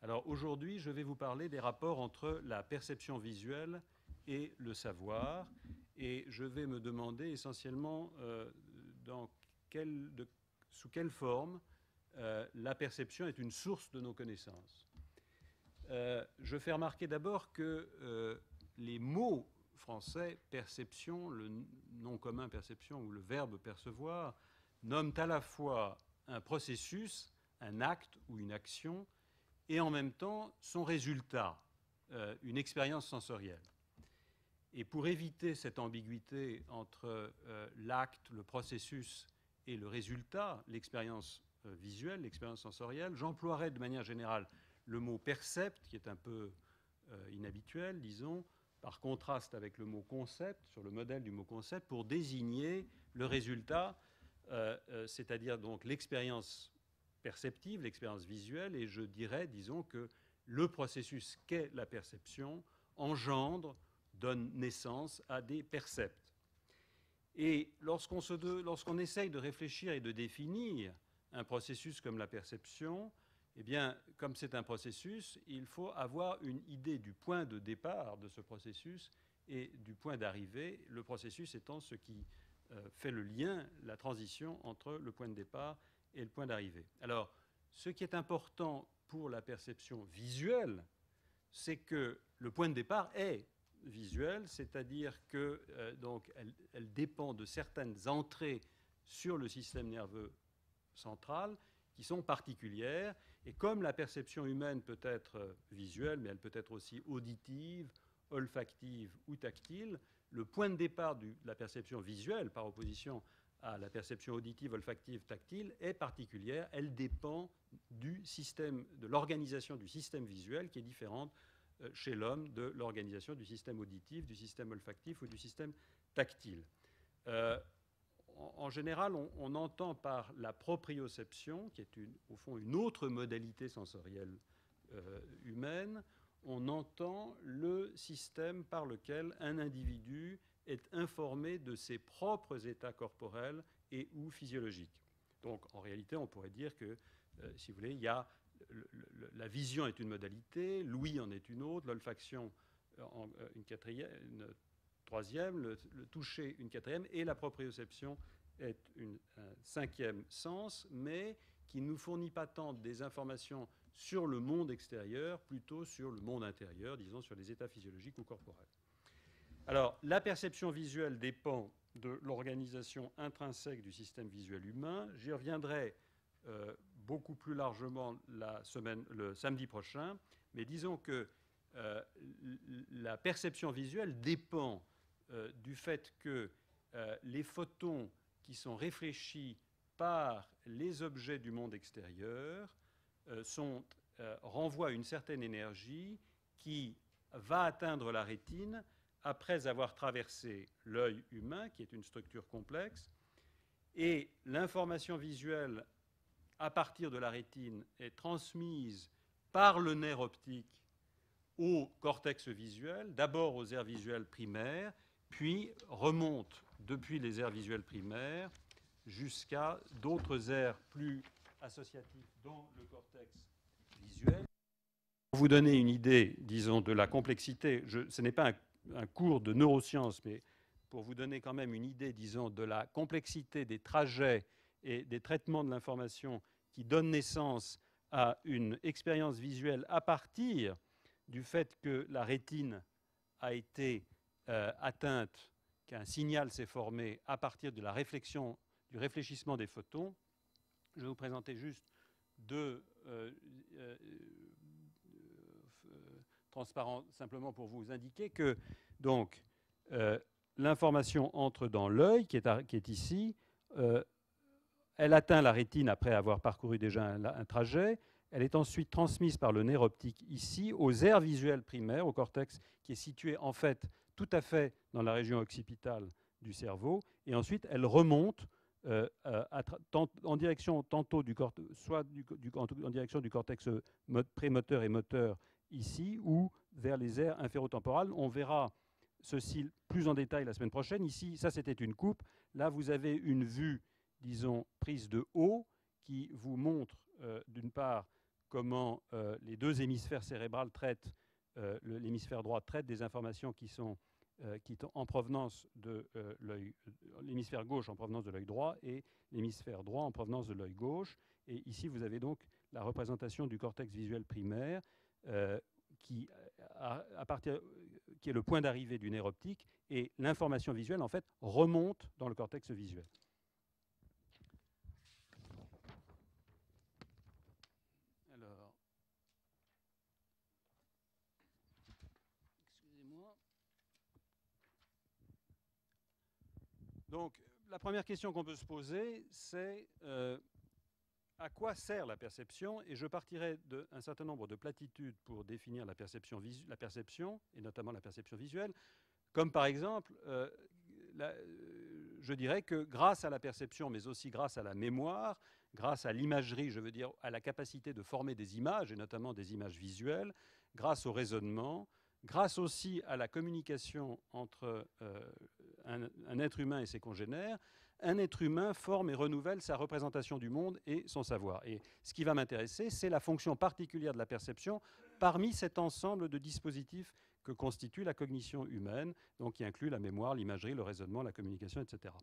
Alors aujourd'hui, je vais vous parler des rapports entre la perception visuelle et le savoir. Et je vais me demander essentiellement sous quelle forme la perception est une source de nos connaissances. Je fais remarquer d'abord que les mots français perception, le nom commun perception ou le verbe percevoir, nomment à la fois un processus, un acte ou une action, et en même temps son résultat, une expérience sensorielle. Et pour éviter cette ambiguïté entre l'acte, le processus et le résultat, l'expérience visuelle, l'expérience sensorielle, j'emploierai de manière générale le mot percept, qui est un peu inhabituel, disons, par contraste avec le mot concept, sur le modèle du mot concept, pour désigner le résultat, c'est-à-dire donc l'expérience perceptive, l'expérience visuelle, et je dirais, disons, que le processus qu'est la perception engendre, donne naissance à des percepts. Et lorsqu'on essaye de réfléchir et de définir un processus comme la perception, eh bien, comme c'est un processus, il faut avoir une idée du point de départ de ce processus et du point d'arrivée, le processus étant ce qui fait le lien, la transition entre le point de départ et le point d'arrivée. Alors, ce qui est important pour la perception visuelle, c'est que le point de départ est visuel, c'est-à-dire que elle dépend de certaines entrées sur le système nerveux central qui sont particulières. Et comme la perception humaine peut être visuelle, mais elle peut être aussi auditive, olfactive ou tactile, le point de départ de la perception visuelle, par opposition à la perception auditive, olfactive, tactile, est particulière. Elle dépend du système, de l'organisation du système visuel qui est différente chez l'homme de l'organisation du système auditif, du système olfactif ou du système tactile. En général, on entend par la proprioception, qui est au fond une autre modalité sensorielle humaine, on entend le système par lequel un individu est informé de ses propres états corporels et ou physiologiques. Donc, en réalité, on pourrait dire que, si vous voulez, il y a la vision est une modalité, l'ouïe en est une autre, l'olfaction une troisième, le toucher une quatrième, et la proprioception est un cinquième sens, mais qui ne nous fournit pas tant des informations sur le monde extérieur, plutôt sur le monde intérieur, disons sur les états physiologiques ou corporels. Alors, la perception visuelle dépend de l'organisation intrinsèque du système visuel humain. J'y reviendrai beaucoup plus largement le samedi prochain, mais disons que la perception visuelle dépend du fait que les photons qui sont réfléchis par les objets du monde extérieur renvoient une certaine énergie qui va atteindre la rétine après avoir traversé l'œil humain, qui est une structure complexe, et l'information visuelle à partir de la rétine est transmise par le nerf optique au cortex visuel, d'abord aux aires visuelles primaires, puis remonte depuis les aires visuelles primaires jusqu'à d'autres aires plus associatives dans le cortex visuel. Pour vous donner une idée, disons, de la complexité, ce n'est pas un cours de neurosciences, mais pour vous donner quand même une idée, disons, de la complexité des trajets et des traitements de l'information qui donnent naissance à une expérience visuelle à partir du fait que la rétine a été atteinte, qu'un signal s'est formé à partir de la réflexion, du réfléchissement des photons. Je vais vous présenter juste deux transparents, simplement pour vous indiquer que donc l'information entre dans l'œil, qui est ici. Elle atteint la rétine après avoir parcouru déjà un trajet. Elle est ensuite transmise par le nerf optique ici aux aires visuelles primaires, au cortex qui est situé en fait tout à fait dans la région occipitale du cerveau. Et ensuite, elle remonte en direction tantôt soit en direction du cortex prémoteur et moteur ici, ou vers les aires inférotemporales. On verra ceci plus en détail la semaine prochaine. Ici, ça c'était une coupe. Là, vous avez une vue, disons, prise de haut, qui vous montre d'une part comment les deux hémisphères cérébraux traitent, l'hémisphère droit traite des informations qui sont en provenance de l'œil, l'hémisphère gauche en provenance de l'œil droit et l'hémisphère droit en provenance de l'œil gauche. Et ici, vous avez donc la représentation du cortex visuel primaire qui est le point d'arrivée du nerf optique, et l'information visuelle, en fait, remonte dans le cortex visuel. Alors, excusez-moi. Donc, la première question qu'on peut se poser, c'est à quoi sert la perception? Et je partirai d'un certain nombre de platitudes pour définir la perception, et notamment la perception visuelle, comme par exemple, je dirais que grâce à la perception, mais aussi grâce à la mémoire, grâce à l'imagerie, je veux dire à la capacité de former des images, et notamment des images visuelles, grâce au raisonnement, grâce aussi à la communication entre un être humain et ses congénères, un être humain forme et renouvelle sa représentation du monde et son savoir. Et ce qui va m'intéresser, c'est la fonction particulière de la perception parmi cet ensemble de dispositifs que constitue la cognition humaine, donc qui inclut la mémoire, l'imagerie, le raisonnement, la communication, etc.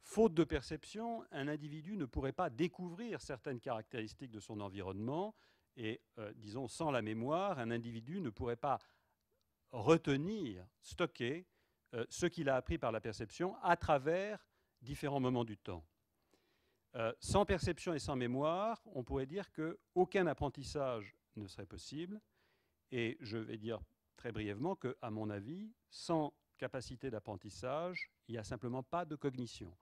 Faute de perception, un individu ne pourrait pas découvrir certaines caractéristiques de son environnement, et disons, sans la mémoire, un individu ne pourrait pas retenir, stocker ce qu'il a appris par la perception à travers différents moments du temps. Sans perception et sans mémoire, on pourrait dire qu'aucun apprentissage ne serait possible, et je vais dire très brièvement qu'à mon avis, sans capacité d'apprentissage, il n'y a simplement pas de cognition.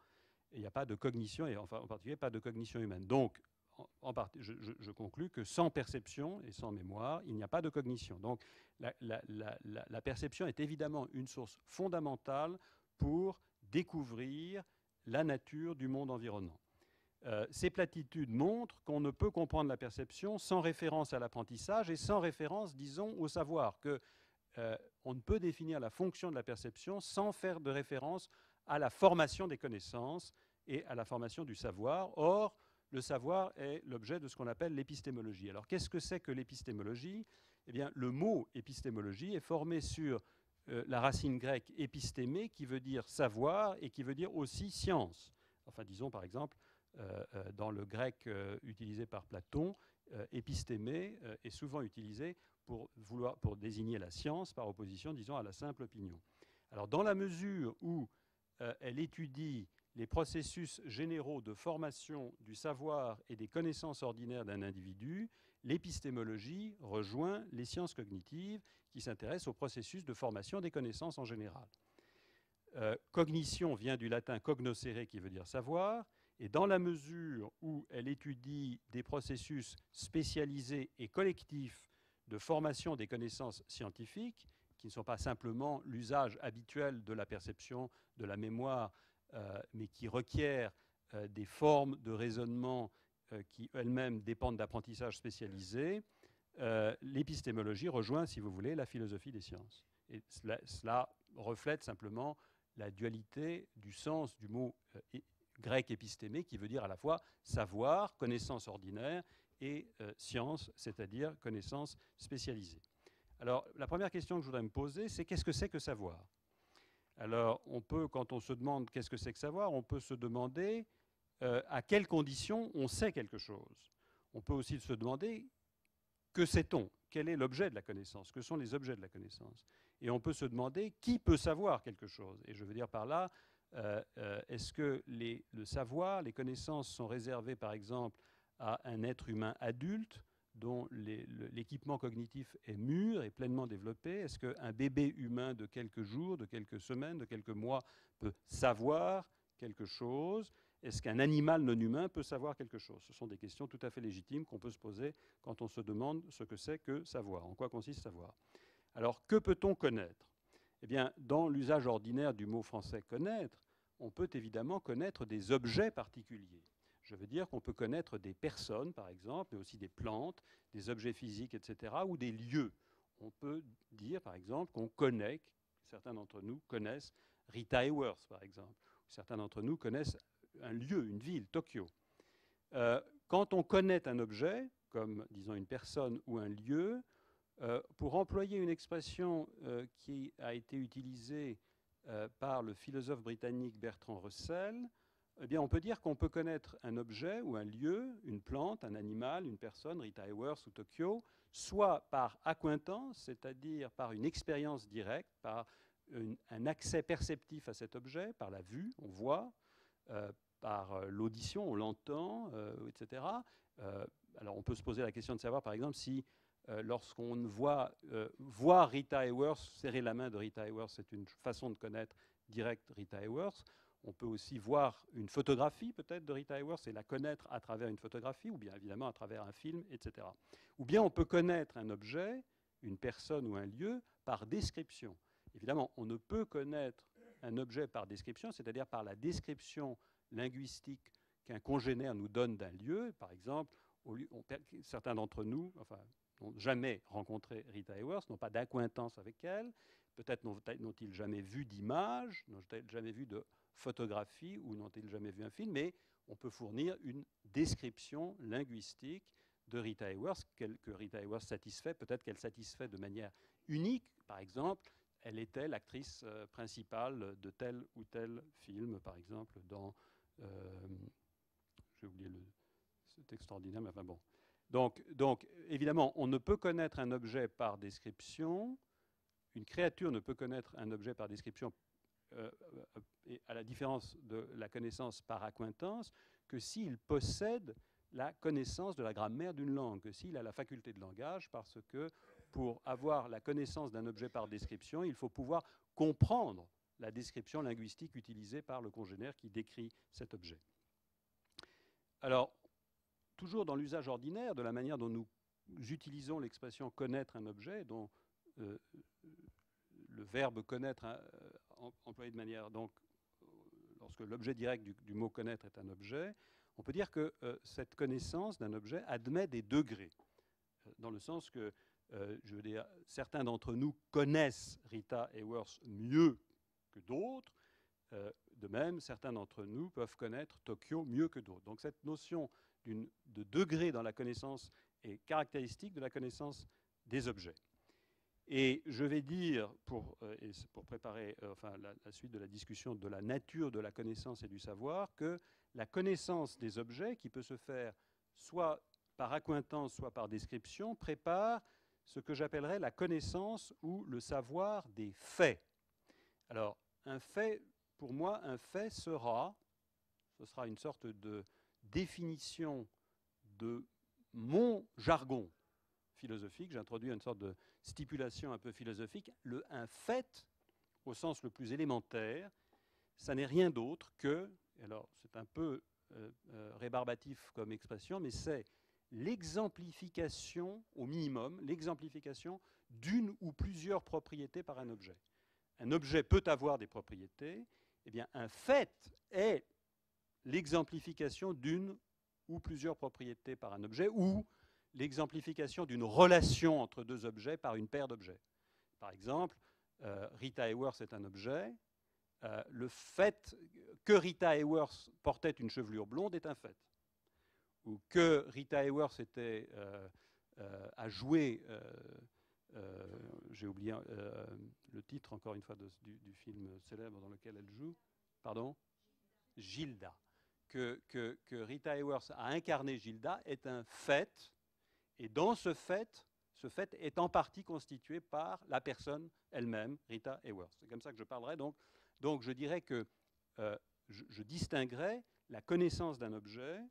Et il n'y a pas de cognition, et enfin, en particulier pas de cognition humaine. Donc, je conclus que sans perception et sans mémoire, il n'y a pas de cognition. Donc, la perception est évidemment une source fondamentale pour découvrir la nature du monde environnant. Ces platitudes montrent qu'on ne peut comprendre la perception sans référence à l'apprentissage et sans référence, disons, au savoir, qu'on ne peut définir la fonction de la perception sans faire de référence à la formation des connaissances et à la formation du savoir. Or, le savoir est l'objet de ce qu'on appelle l'épistémologie. Alors, qu'est-ce que c'est que l'épistémologie? Eh bien, le mot épistémologie est formé sur la racine grecque épistémé, qui veut dire savoir et qui veut dire aussi science. Enfin, disons par exemple, dans le grec utilisé par Platon, épistémé est souvent utilisé pour désigner la science par opposition, disons, à la simple opinion. Alors, dans la mesure où elle étudie les processus généraux de formation du savoir et des connaissances ordinaires d'un individu, l'épistémologie rejoint les sciences cognitives qui s'intéressent au processus de formation des connaissances en général. Cognition vient du latin cognoscere, qui veut dire savoir, et dans la mesure où elle étudie des processus spécialisés et collectifs de formation des connaissances scientifiques, qui ne sont pas simplement l'usage habituel de la perception, de la mémoire, mais qui requièrent des formes de raisonnement qui elles-mêmes dépendent d'apprentissage spécialisé, l'épistémologie rejoint, si vous voulez, la philosophie des sciences. Et cela reflète simplement la dualité du sens du mot grec épistémé, qui veut dire à la fois savoir, connaissance ordinaire, et science, c'est-à-dire connaissance spécialisée. Alors, la première question que je voudrais me poser, c'est qu'est-ce que c'est que savoir? Alors, quand on se demande qu'est-ce que c'est que savoir, on peut se demander à quelles conditions on sait quelque chose. On peut aussi se demander que sait-on? Quel est l'objet de la connaissance? Que sont les objets de la connaissance? Et on peut se demander qui peut savoir quelque chose? Et je veux dire par là, est-ce que le savoir, les connaissances sont réservées par exemple à un être humain adulte dont l'équipement cognitif est mûr et pleinement développé? Est-ce qu'un bébé humain de quelques jours, de quelques semaines, de quelques mois peut savoir quelque chose? Est-ce qu'un animal non humain peut savoir quelque chose? Ce sont des questions tout à fait légitimes qu'on peut se poser quand on se demande ce que c'est que savoir, en quoi consiste savoir. Alors, que peut-on connaître? Eh bien, dans l'usage ordinaire du mot français « connaître », on peut évidemment connaître des objets particuliers. Je veux dire qu'on peut connaître des personnes, par exemple, mais aussi des plantes, des objets physiques, etc., ou des lieux. On peut dire, par exemple, qu'on connaît, certains d'entre nous connaissent Rita Hayworth, par exemple. Certains d'entre nous connaissent un lieu, une ville, Tokyo. Quand on connaît un objet, comme, disons, une personne ou un lieu. Pour employer une expression qui a été utilisée par le philosophe britannique Bertrand Russell, eh bien, on peut dire qu'on peut connaître un objet ou un lieu, une plante, un animal, une personne, Rita Hayworth ou Tokyo, soit par accointance, c'est-à-dire par une expérience directe, par un accès perceptif à cet objet, par la vue, on voit, par l'audition, on l'entend, etc. Alors on peut se poser la question de savoir, par exemple, si lorsqu'on voit Rita Hayworth, serrer la main de Rita Hayworth, c'est une façon de connaître direct Rita Hayworth. On peut aussi voir une photographie peut-être de Rita Hayworth et la connaître à travers une photographie, ou bien évidemment à travers un film, etc. Ou bien on peut connaître un objet, une personne ou un lieu par description. Évidemment, on ne peut connaître un objet par description, c'est-à-dire par la description linguistique qu'un congénère nous donne d'un lieu. Par exemple, certains d'entre nous n'ont jamais rencontré Rita Hayworth, n'ont pas d'acquaintance avec elle, peut-être n'ont-ils jamais vu d'image, n'ont-ils jamais vu de photographie ou n'ont-ils jamais vu un film, mais on peut fournir une description linguistique de Rita Hayworth que Rita Hayworth satisfait. Peut-être qu'elle satisfait de manière unique. Par exemple, elle était l'actrice principale de tel ou tel film, par exemple, dans... j'ai oublié c'est extraordinaire, mais enfin bon. Donc, évidemment, on ne peut connaître un objet par description. Une créature ne peut connaître un objet par description, et à la différence de la connaissance par accointance, que s'il possède la connaissance de la grammaire d'une langue, que s'il a la faculté de langage, parce que pour avoir la connaissance d'un objet par description, il faut pouvoir comprendre la description linguistique utilisée par le congénère qui décrit cet objet. Alors, toujours dans l'usage ordinaire, de la manière dont nous utilisons l'expression connaître un objet, dont le verbe connaître employé de manière, donc, lorsque l'objet direct du mot connaître est un objet, on peut dire que cette connaissance d'un objet admet des degrés, dans le sens que, je veux dire, certains d'entre nous connaissent Rita Hayworth mieux que d'autres. De même, certains d'entre nous peuvent connaître Tokyo mieux que d'autres. Donc cette notion de degré dans la connaissance est caractéristique de la connaissance des objets. Et je vais dire, pour préparer la suite de la discussion de la nature de la connaissance et du savoir, que la connaissance des objets, qui peut se faire soit par accointance, soit par description, prépare ce que j'appellerais la connaissance ou le savoir des faits. Alors, un fait, pour moi, un fait ce sera une sorte de définition de mon jargon philosophique. J'introduis une sorte de stipulation un peu philosophique. Un fait, au sens le plus élémentaire, ça n'est rien d'autre que, alors c'est un peu rébarbatif comme expression, mais c'est l'exemplification, au minimum, l'exemplification d'une ou plusieurs propriétés par un objet. Un objet peut avoir des propriétés, eh bien un fait est l'exemplification d'une ou plusieurs propriétés par un objet, ou l'exemplification d'une relation entre deux objets par une paire d'objets. Par exemple, Rita Hayworth est un objet. Le fait que Rita Hayworth portait une chevelure blonde est un fait. Ou que Rita Hayworth a joué, j'ai oublié le titre encore une fois du film célèbre dans lequel elle joue, pardon, Gilda. Que Rita Hayworth a incarné Gilda est un fait, et dans ce fait est en partie constitué par la personne elle-même, Rita Hayworth. C'est comme ça que je parlerai. Donc je dirais que je distinguerai la connaissance d'un objet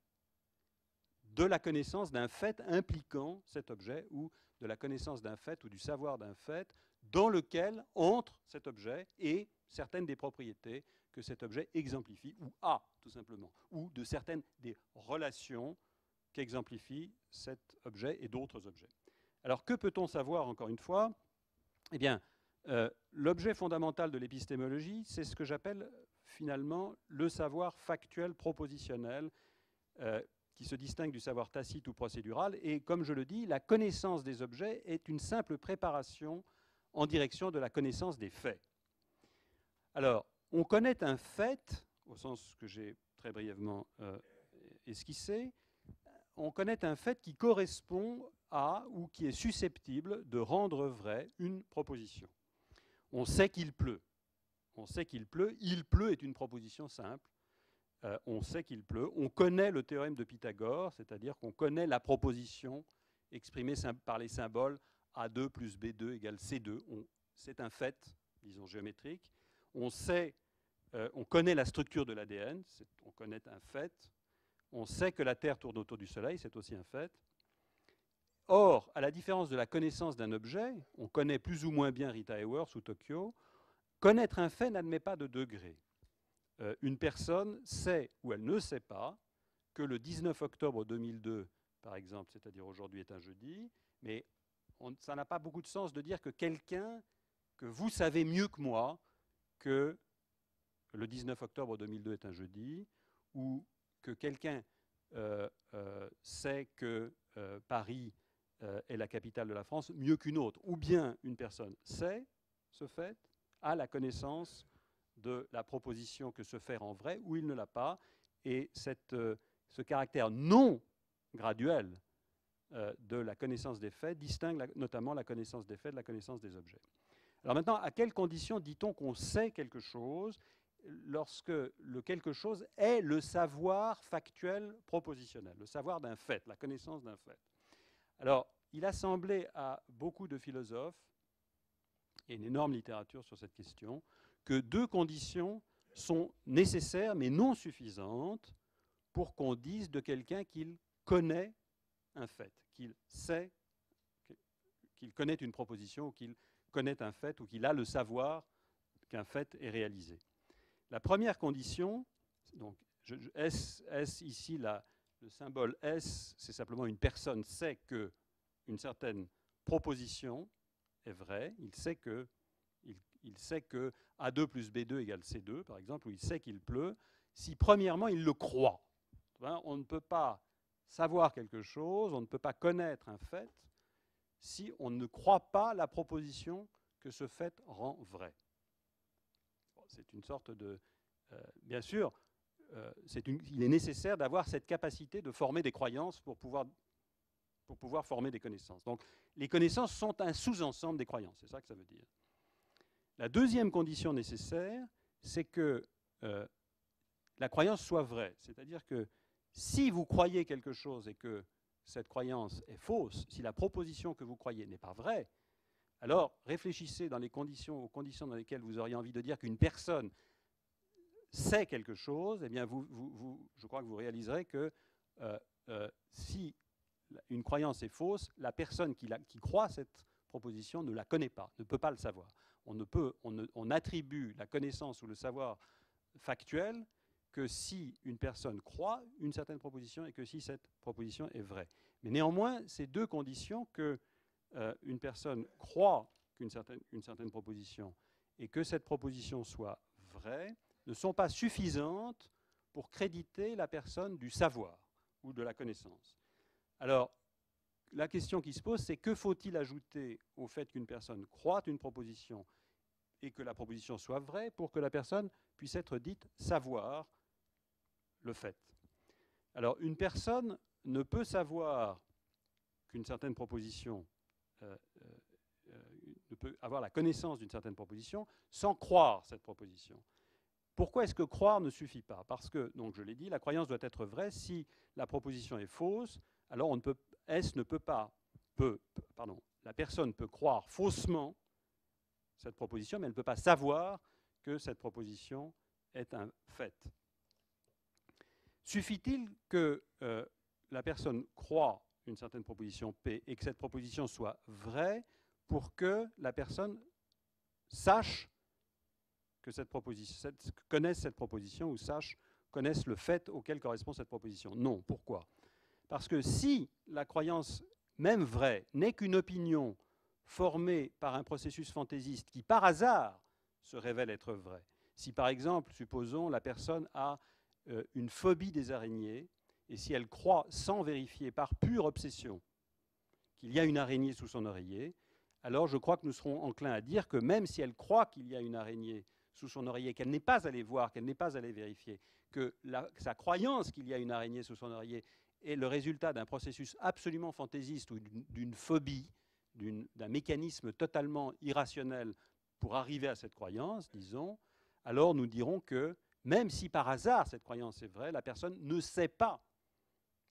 de la connaissance d'un fait impliquant cet objet, ou de la connaissance d'un fait ou du savoir d'un fait dans lequel entre cet objet et certaines des propriétés que cet objet exemplifie, ou a, tout simplement, ou de certaines des relations qu'exemplifie cet objet et d'autres objets. Alors, que peut-on savoir, encore une fois? Eh bien, l'objet fondamental de l'épistémologie, c'est ce que j'appelle finalement le savoir factuel propositionnel, qui se distingue du savoir tacite ou procédural. Et comme je le dis, la connaissance des objets est une simple préparation en direction de la connaissance des faits. Alors, on connaît un fait, au sens que j'ai très brièvement esquissé, on connaît un fait qui correspond à ou qui est susceptible de rendre vrai une proposition. On sait qu'il pleut. On sait qu'il pleut. Il pleut est une proposition simple. On sait qu'il pleut. On connaît le théorème de Pythagore, c'est-à-dire qu'on connaît la proposition exprimée par les symboles A2 plus B2 égale C2. C'est un fait, disons, géométrique. On connaît la structure de l'ADN, on connaît un fait. On sait que la Terre tourne autour du Soleil, c'est aussi un fait. Or, à la différence de la connaissance d'un objet, on connaît plus ou moins bien Rita Hayworth ou Tokyo, connaître un fait n'admet pas de degré. Une personne sait ou elle ne sait pas que le 19 octobre 2002, par exemple, c'est-à-dire aujourd'hui est un jeudi, mais ça n'a pas beaucoup de sens de dire que quelqu'un, que vous savez mieux que moi, que le 19 octobre 2002 est un jeudi, ou que quelqu'un sait que Paris est la capitale de la France mieux qu'une autre, ou bien une personne sait ce fait, a la connaissance de la proposition que ce fait rend vrai, ou il ne l'a pas, et ce caractère non graduel de la connaissance des faits distingue notamment la connaissance des faits de la connaissance des objets. Alors maintenant, à quelles conditions dit-on qu'on sait quelque chose lorsque le quelque chose est le savoir factuel propositionnel, le savoir d'un fait, la connaissance d'un fait? Alors, il a semblé à beaucoup de philosophes, et une énorme littérature sur cette question, que deux conditions sont nécessaires mais non suffisantes pour qu'on dise de quelqu'un qu'il connaît un fait, qu'il sait, qu'il connaît une proposition, ou qu'il connaît un fait, ou qu'il a le savoir qu'un fait est réalisé. La première condition, donc S ici, le symbole S, c'est simplement une personne sait qu'une certaine proposition est vraie, il sait que A2 plus B2 égale C2, par exemple, ou il sait qu'il pleut, si premièrement il le croit. On ne peut pas savoir quelque chose, on ne peut pas connaître un fait si on ne croit pas la proposition que ce fait rend vrai. C'est une sorte de... bien sûr, il est nécessaire d'avoir cette capacité de former des croyances pour pouvoir former des connaissances. Donc, les connaissances sont un sous-ensemble des croyances, c'est ça que ça veut dire. La deuxième condition nécessaire, c'est que la croyance soit vraie. C'est-à-dire que si vous croyez quelque chose et que cette croyance est fausse, si la proposition que vous croyez n'est pas vraie, alors réfléchissez aux conditions dans lesquelles vous auriez envie de dire qu'une personne sait quelque chose, eh bien je crois que vous réaliserez que si une croyance est fausse, la personne qui croit cette proposition ne la connaît pas, ne peut pas le savoir. On attribue la connaissance ou le savoir factuel que si une personne croit une certaine proposition et que si cette proposition est vraie. Mais néanmoins, ces deux conditions, que une personne croit une certaine proposition et que cette proposition soit vraie, ne sont pas suffisantes pour créditer la personne du savoir ou de la connaissance. Alors, la question qui se pose, c'est que faut-il ajouter au fait qu'une personne croit une proposition et que la proposition soit vraie pour que la personne puisse être dite savoir le fait. Alors, une personne ne peut savoir qu'une certaine proposition, ne peut avoir la connaissance d'une certaine proposition sans croire cette proposition. Pourquoi est-ce que croire ne suffit pas? Parce que, donc je l'ai dit, la croyance doit être vraie. Si la proposition est fausse, alors la personne peut croire faussement cette proposition, mais elle ne peut pas savoir que cette proposition est un fait. Suffit-il que la personne croit une certaine proposition P et que cette proposition soit vraie pour que la personne sache que connaisse cette proposition ou connaisse le fait auquel correspond cette proposition? Non. Pourquoi? Parce que si la croyance, même vraie, n'est qu'une opinion formée par un processus fantaisiste qui, par hasard, se révèle être vrai, si par exemple, supposons, la personne a une phobie des araignées, et si elle croit, sans vérifier, par pure obsession, qu'il y a une araignée sous son oreiller, alors je crois que nous serons enclins à dire que même si elle croit qu'il y a une araignée sous son oreiller, qu'elle n'est pas allée voir, qu'elle n'est pas allée vérifier, que sa croyance qu'il y a une araignée sous son oreiller est le résultat d'un processus absolument fantaisiste ou d'une phobie, d'un mécanisme totalement irrationnel pour arriver à cette croyance, disons, alors nous dirons que même si par hasard cette croyance est vraie, la personne ne sait pas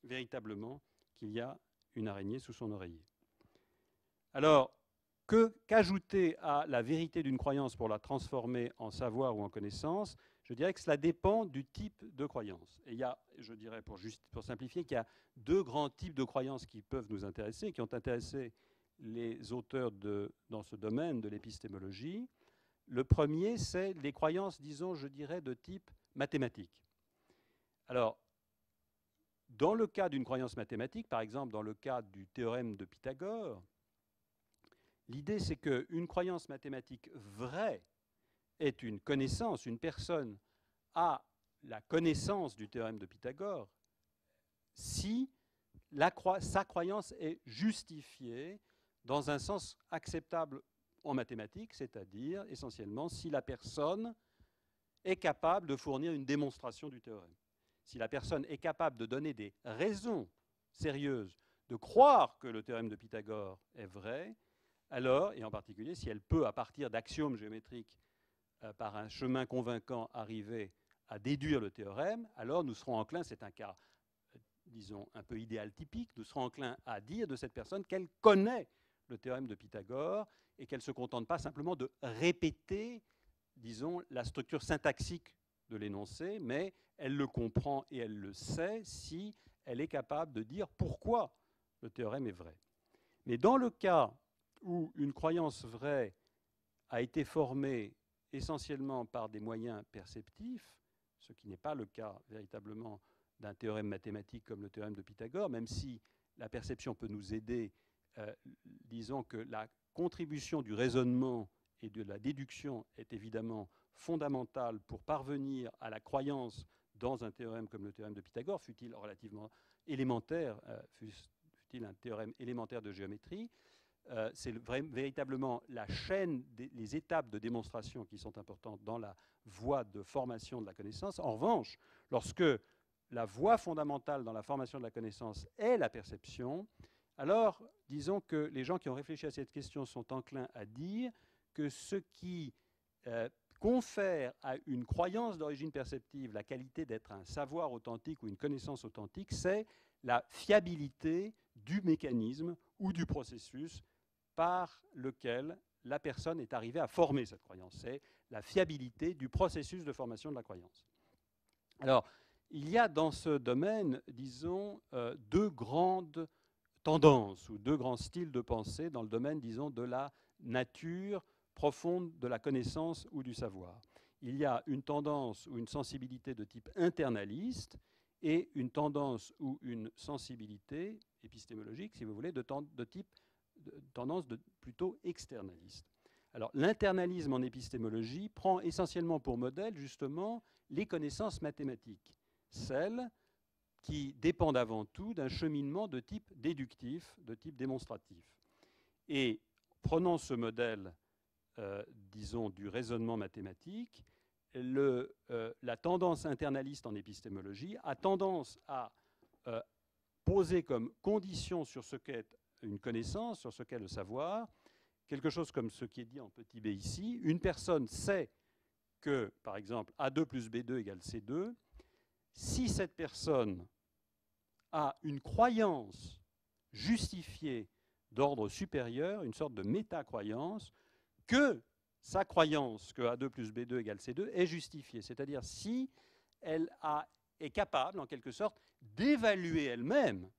véritablement qu'il y a une araignée sous son oreiller. Alors, qu'ajouter à la vérité d'une croyance pour la transformer en savoir ou en connaissance? Je dirais que cela dépend du type de croyance. Et il y a, je dirais pour simplifier, qu'il y a deux grands types de croyances qui peuvent nous intéresser, qui ont intéressé les auteurs dans ce domaine de l'épistémologie. Le premier, c'est les croyances, disons, je dirais, de type mathématique. Alors, dans le cas d'une croyance mathématique, par exemple dans le cas du théorème de Pythagore, l'idée c'est qu'une croyance mathématique vraie est une connaissance, une personne a la connaissance du théorème de Pythagore si sa croyance est justifiée dans un sens acceptable en mathématiques, c'est-à-dire essentiellement si la personne est capable de fournir une démonstration du théorème. Si la personne est capable de donner des raisons sérieuses de croire que le théorème de Pythagore est vrai, alors, et en particulier si elle peut, à partir d'axiomes géométriques, par un chemin convaincant, arriver à déduire le théorème, alors nous serons enclins, c'est un cas, disons, un peu idéal typique, nous serons enclins à dire de cette personne qu'elle connaît le théorème de Pythagore et qu'elle ne se contente pas simplement de répéter, disons, la structure syntaxique de l'énoncé, mais elle le comprend et elle le sait si elle est capable de dire pourquoi le théorème est vrai. Mais dans le cas où une croyance vraie a été formée essentiellement par des moyens perceptifs, ce qui n'est pas le cas véritablement d'un théorème mathématique comme le théorème de Pythagore, même si la perception peut nous aider, disons que la contribution du raisonnement et de la déduction est évidemment fondamentale pour parvenir à la croyance dans un théorème comme le théorème de Pythagore, fût-il relativement élémentaire, fût-il un théorème élémentaire de géométrie. C'est véritablement la chaîne, les étapes de démonstration qui sont importantes dans la voie de formation de la connaissance. En revanche, lorsque la voie fondamentale dans la formation de la connaissance est la perception, alors disons que les gens qui ont réfléchi à cette question sont enclins à dire que ce qui confère à une croyance d'origine perceptive la qualité d'être un savoir authentique ou une connaissance authentique, c'est la fiabilité du mécanisme ou du processus par lequel la personne est arrivée à former cette croyance. C'est la fiabilité du processus de formation de la croyance. Alors, il y a dans ce domaine, disons, deux grandes tendances ou deux grands styles de pensée dans le domaine, disons, de la nature profonde de la connaissance ou du savoir. Il y a une tendance ou une sensibilité de type internaliste et une tendance ou une sensibilité épistémologique, si vous voulez, de type tendance plutôt externaliste. Alors, l'internalisme en épistémologie prend essentiellement pour modèle, justement, les connaissances mathématiques, celles qui dépendent avant tout d'un cheminement de type déductif, de type démonstratif. Et prenons ce modèle, disons, du raisonnement mathématique, la tendance internaliste en épistémologie a tendance à poser comme condition sur ce qu'est une connaissance, sur ce qu'est le savoir, quelque chose comme ce qui est dit en petit b ici. Une personne sait que, par exemple, A2 plus B2 égale C2. Si cette personne a une croyance justifiée d'ordre supérieur, une sorte de métacroyance, que sa croyance que A2 plus B2 égale C2 est justifiée. C'est-à-dire si elle est capable, en quelque sorte, d'évaluer elle-même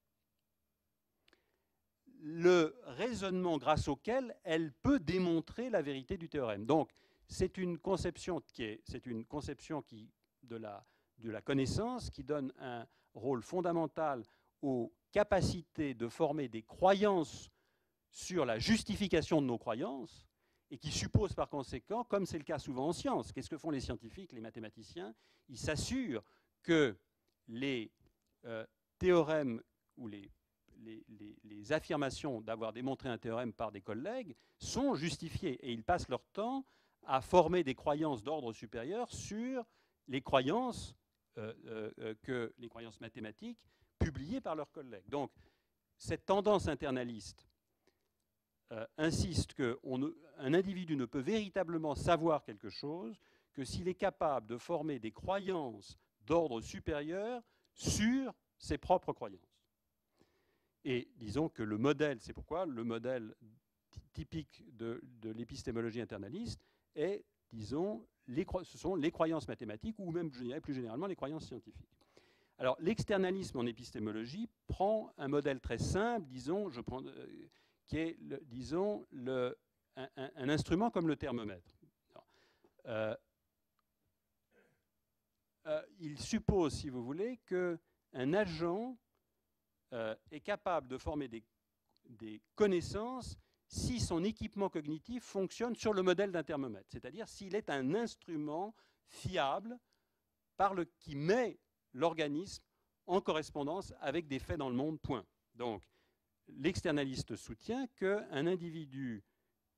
le raisonnement grâce auquel elle peut démontrer la vérité du théorème. Donc, c'est une conception de la connaissance qui donne un rôle fondamental aux capacités de former des croyances sur la justification de nos croyances et qui suppose par conséquent, comme c'est le cas souvent en sciences, qu'est-ce que font les scientifiques, les mathématiciens? Ils s'assurent que les théorèmes ou les affirmations d'avoir démontré un théorème par des collègues sont justifiées et ils passent leur temps à former des croyances d'ordre supérieur sur les croyances mathématiques publiées par leurs collègues. Donc, cette tendance internaliste insiste qu'un individu ne peut véritablement savoir quelque chose que s'il est capable de former des croyances d'ordre supérieur sur ses propres croyances. Et disons que le modèle, c'est pourquoi le modèle typique de l'épistémologie internaliste est, disons, ce sont les croyances mathématiques ou même, je dirais plus généralement, les croyances scientifiques. Alors, l'externalisme en épistémologie prend un modèle très simple, disons, qui est, disons, un instrument comme le thermomètre. Il suppose, si vous voulez, qu'un agent est capable de former des connaissances si son équipement cognitif fonctionne sur le modèle d'un thermomètre, c'est-à-dire s'il est un instrument fiable qui met l'organisme en correspondance avec des faits dans le monde, point. Donc, l'externaliste soutient qu'un individu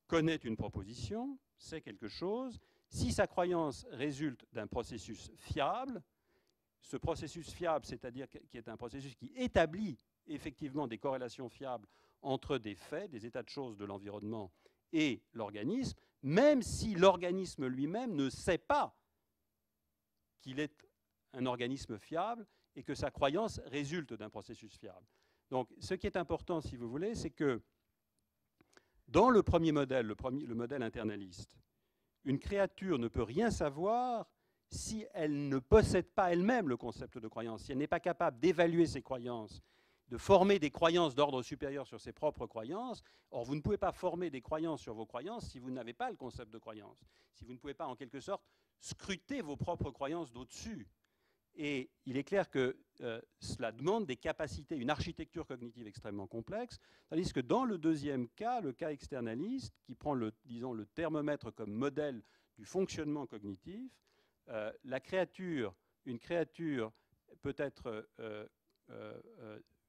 connaît une proposition, sait quelque chose, si sa croyance résulte d'un processus fiable, ce processus fiable, c'est-à-dire qui est un processus qui établit effectivement des corrélations fiables entre des faits, des états de choses de l'environnement et l'organisme, même si l'organisme lui-même ne sait pas qu'il est un organisme fiable et que sa croyance résulte d'un processus fiable. Donc, ce qui est important, si vous voulez, c'est que dans le premier modèle, le modèle internaliste, une créature ne peut rien savoir si elle ne possède pas elle-même le concept de croyance, si elle n'est pas capable d'évaluer ses croyances, de former des croyances d'ordre supérieur sur ses propres croyances. Or, vous ne pouvez pas former des croyances sur vos croyances si vous n'avez pas le concept de croyance, si vous ne pouvez pas, en quelque sorte, scruter vos propres croyances d'au-dessus. Et il est clair que cela demande des capacités, une architecture cognitive extrêmement complexe, tandis que dans le deuxième cas, le cas externaliste, qui prend disons, le thermomètre comme modèle du fonctionnement cognitif, une créature peut être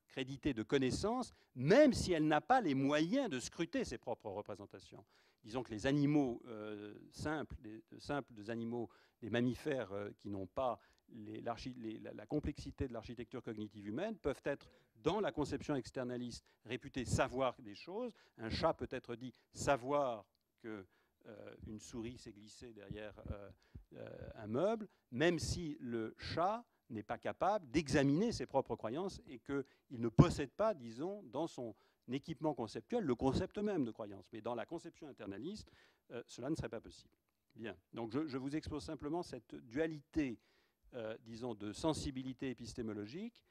créditée de connaissances, même si elle n'a pas les moyens de scruter ses propres représentations. Disons que les animaux simples, des animaux, des mammifères qui n'ont pas la complexité de l'architecture cognitive humaine peuvent être, dans la conception externaliste, réputés savoir des choses. Un chat peut être dit savoir qu'une souris s'est glissée derrière un meuble, même si le chat n'est pas capable d'examiner ses propres croyances et qu'il ne possède pas, disons, dans son équipement conceptuel, le concept même de croyance. Mais dans la conception internaliste, cela ne serait pas possible. Bien. Donc je vous expose simplement cette dualité, disons, de sensibilité épistémologique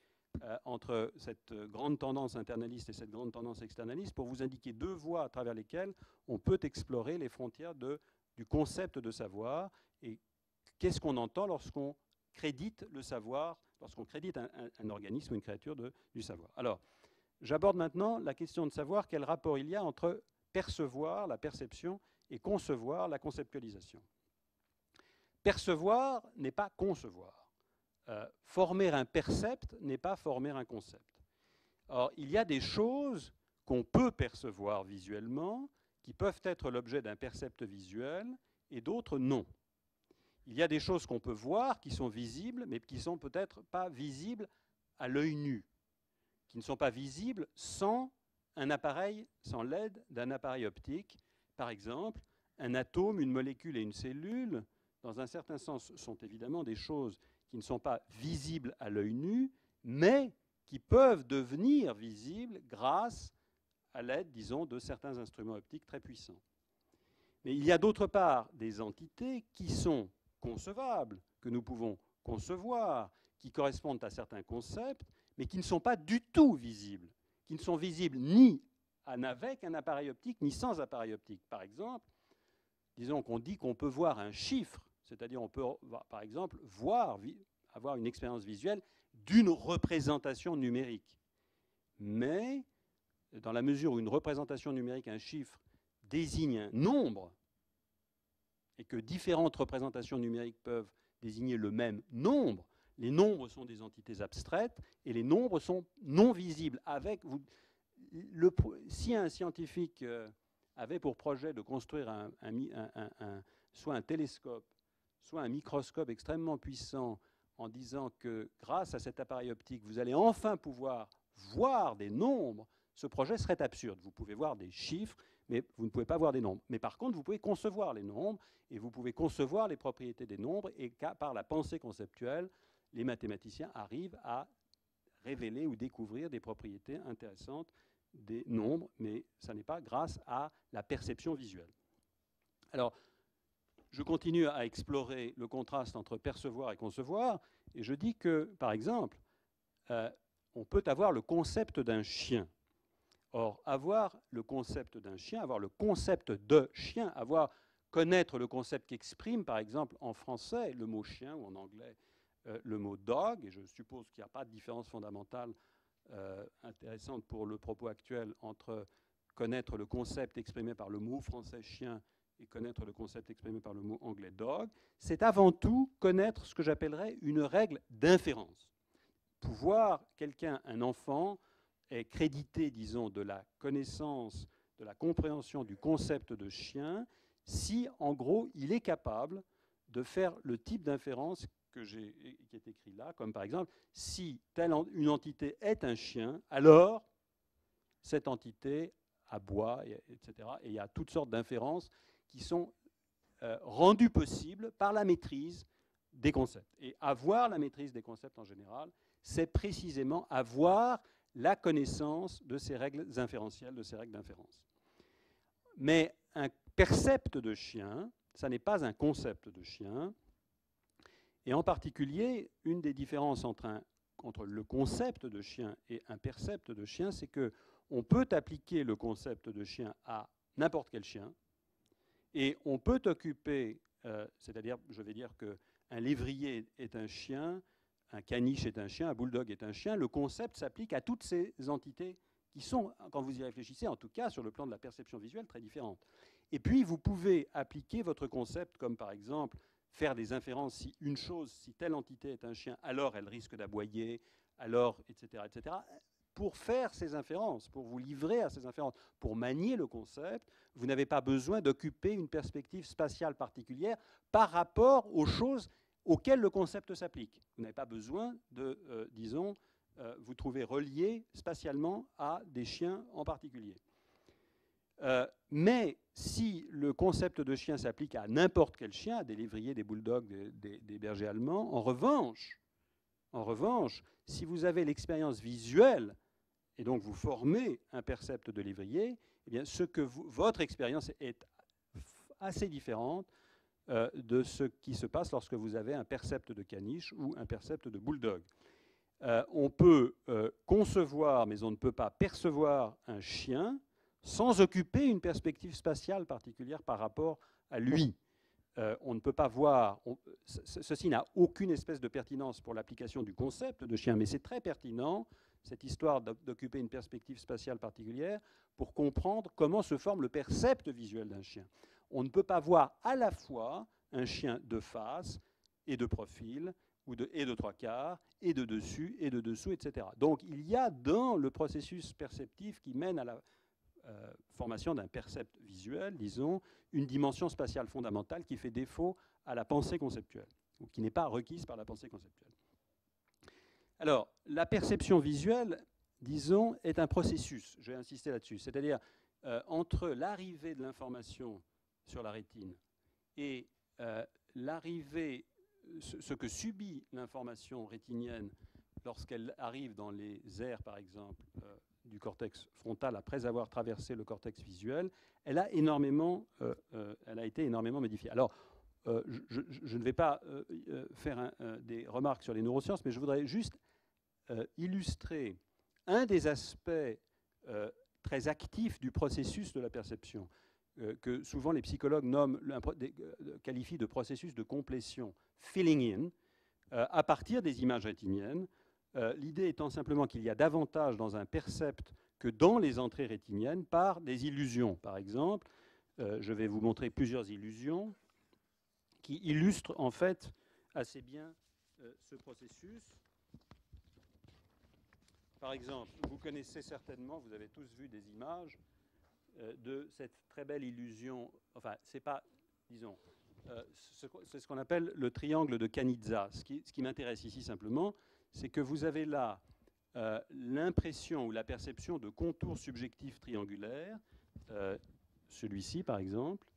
entre cette grande tendance internaliste et cette grande tendance externaliste pour vous indiquer deux voies à travers lesquelles on peut explorer les frontières du concept de savoir et qu'est-ce qu'on entend lorsqu'on crédite le savoir, lorsqu'on crédite un organisme, une créature du savoir. Alors, j'aborde maintenant la question de savoir quel rapport il y a entre percevoir, la perception, et concevoir, la conceptualisation. Percevoir n'est pas concevoir. Former un percept n'est pas former un concept. Or, il y a des choses qu'on peut percevoir visuellement, qui peuvent être l'objet d'un percept visuel, et d'autres non. Il y a des choses qu'on peut voir, qui sont visibles, mais qui ne sont peut-être pas visibles à l'œil nu, qui ne sont pas visibles sans l'aide d'un appareil optique. Par exemple, un atome, une molécule et une cellule, dans un certain sens, sont évidemment des choses qui ne sont pas visibles à l'œil nu, mais qui peuvent devenir visibles grâce à l'aide, disons, de certains instruments optiques très puissants. Mais il y a d'autre part des entités qui sont concevables, que nous pouvons concevoir, qui correspondent à certains concepts, mais qui ne sont pas du tout visibles, qui ne sont visibles ni avec un appareil optique, ni sans appareil optique. Par exemple, disons qu'on dit qu'on peut voir un chiffre, c'est-à-dire on peut, par exemple, avoir une expérience visuelle d'une représentation numérique. Mais, dans la mesure où une représentation numérique, un chiffre, désigne un nombre, et que différentes représentations numériques peuvent désigner le même nombre, les nombres sont des entités abstraites et les nombres sont non visibles. Si un scientifique avait pour projet de construire soit un télescope, soit un microscope extrêmement puissant en disant que grâce à cet appareil optique, vous allez enfin pouvoir voir des nombres, ce projet serait absurde. Vous pouvez voir des chiffres, mais vous ne pouvez pas voir des nombres. Mais par contre, vous pouvez concevoir les nombres, et vous pouvez concevoir les propriétés des nombres, et par la pensée conceptuelle, les mathématiciens arrivent à révéler ou découvrir des propriétés intéressantes des nombres, mais ça n'est pas grâce à la perception visuelle. Alors, je continue à explorer le contraste entre percevoir et concevoir, et je dis que, par exemple, on peut avoir le concept d'un chien. Or, avoir le concept d'un chien, avoir le concept de chien, connaître le concept qu'exprime, par exemple, en français, le mot chien, ou en anglais, le mot dog, et je suppose qu'il n'y a pas de différence fondamentale intéressante pour le propos actuel entre connaître le concept exprimé par le mot français chien et connaître le concept exprimé par le mot anglais dog, c'est avant tout connaître ce que j'appellerais une règle d'inférence. Pouvoir, quelqu'un, un enfant, est crédité, disons, de la connaissance, de la compréhension du concept de chien, si, en gros, il est capable de faire le type d'inférence qui est écrit là, comme par exemple, si une entité est un chien, alors cette entité aboie, etc. Et il y a toutes sortes d'inférences qui sont rendues possibles par la maîtrise des concepts. Et avoir la maîtrise des concepts en général, c'est précisément avoir la connaissance de ces règles inférentielles, de ces règles d'inférence. Mais un percept de chien, ça n'est pas un concept de chien. Et en particulier, une des différences entre le concept de chien et un percept de chien, c'est qu'on peut appliquer le concept de chien à n'importe quel chien, et on peut occuper, c'est-à-dire, je vais dire qu'un lévrier est un chien, un caniche est un chien, un bulldog est un chien, le concept s'applique à toutes ces entités qui sont, quand vous y réfléchissez, en tout cas sur le plan de la perception visuelle, très différentes. Et puis, vous pouvez appliquer votre concept, comme par exemple faire des inférences, si telle entité est un chien, alors elle risque d'aboyer, alors, etc., etc., pour faire ces inférences, pour vous livrer à ces inférences, pour manier le concept, vous n'avez pas besoin d'occuper une perspective spatiale particulière par rapport aux choses auxquelles le concept s'applique. Vous n'avez pas besoin de, disons, vous trouver relié spatialement à des chiens en particulier. Mais si le concept de chien s'applique à n'importe quel chien, à des lévriers, des bulldogs, des bergers allemands, en revanche, si vous avez l'expérience visuelle, et donc vous formez un percept de lévrier, eh bien votre expérience est assez différente de ce qui se passe lorsque vous avez un percept de caniche ou un percept de bulldog. On peut concevoir, mais on ne peut pas percevoir un chien sans occuper une perspective spatiale particulière par rapport à lui. On ne peut pas voir, ceci n'a aucune espèce de pertinence pour l'application du concept de chien, mais c'est très pertinent, cette histoire d'occuper une perspective spatiale particulière, pour comprendre comment se forme le percept visuel d'un chien. On ne peut pas voir à la fois un chien de face et de profil, et de trois quarts, et de dessus, et de dessous, etc. Donc il y a dans le processus perceptif qui mène à la formation d'un percept visuel, disons, une dimension spatiale fondamentale qui fait défaut à la pensée conceptuelle, ou qui n'est pas requise par la pensée conceptuelle. Alors, la perception visuelle, disons, est un processus, je vais insister là-dessus, c'est-à-dire entre l'arrivée de l'information sur la rétine et l'arrivée, ce que subit l'information rétinienne lorsqu'elle arrive dans les aires, par exemple, du cortex frontal après avoir traversé le cortex visuel, elle a été énormément modifiée. Alors, je ne vais pas faire des remarques sur les neurosciences, mais je voudrais juste illustrer un des aspects très actifs du processus de la perception, que souvent les psychologues qualifient de processus de complétion, filling in, à partir des images rétiniennes. L'idée étant simplement qu'il y a davantage dans un percept que dans les entrées rétiniennes par des illusions. Par exemple, je vais vous montrer plusieurs illusions qui illustrent en fait assez bien ce processus. Par exemple, vous connaissez certainement, vous avez tous vu des images de cette très belle illusion, enfin, c'est pas, disons, c'est ce qu'on appelle le triangle de Canizza. Ce qui m'intéresse ici simplement, c'est que vous avez là l'impression ou la perception de contours subjectifs triangulaires, celui-ci par exemple,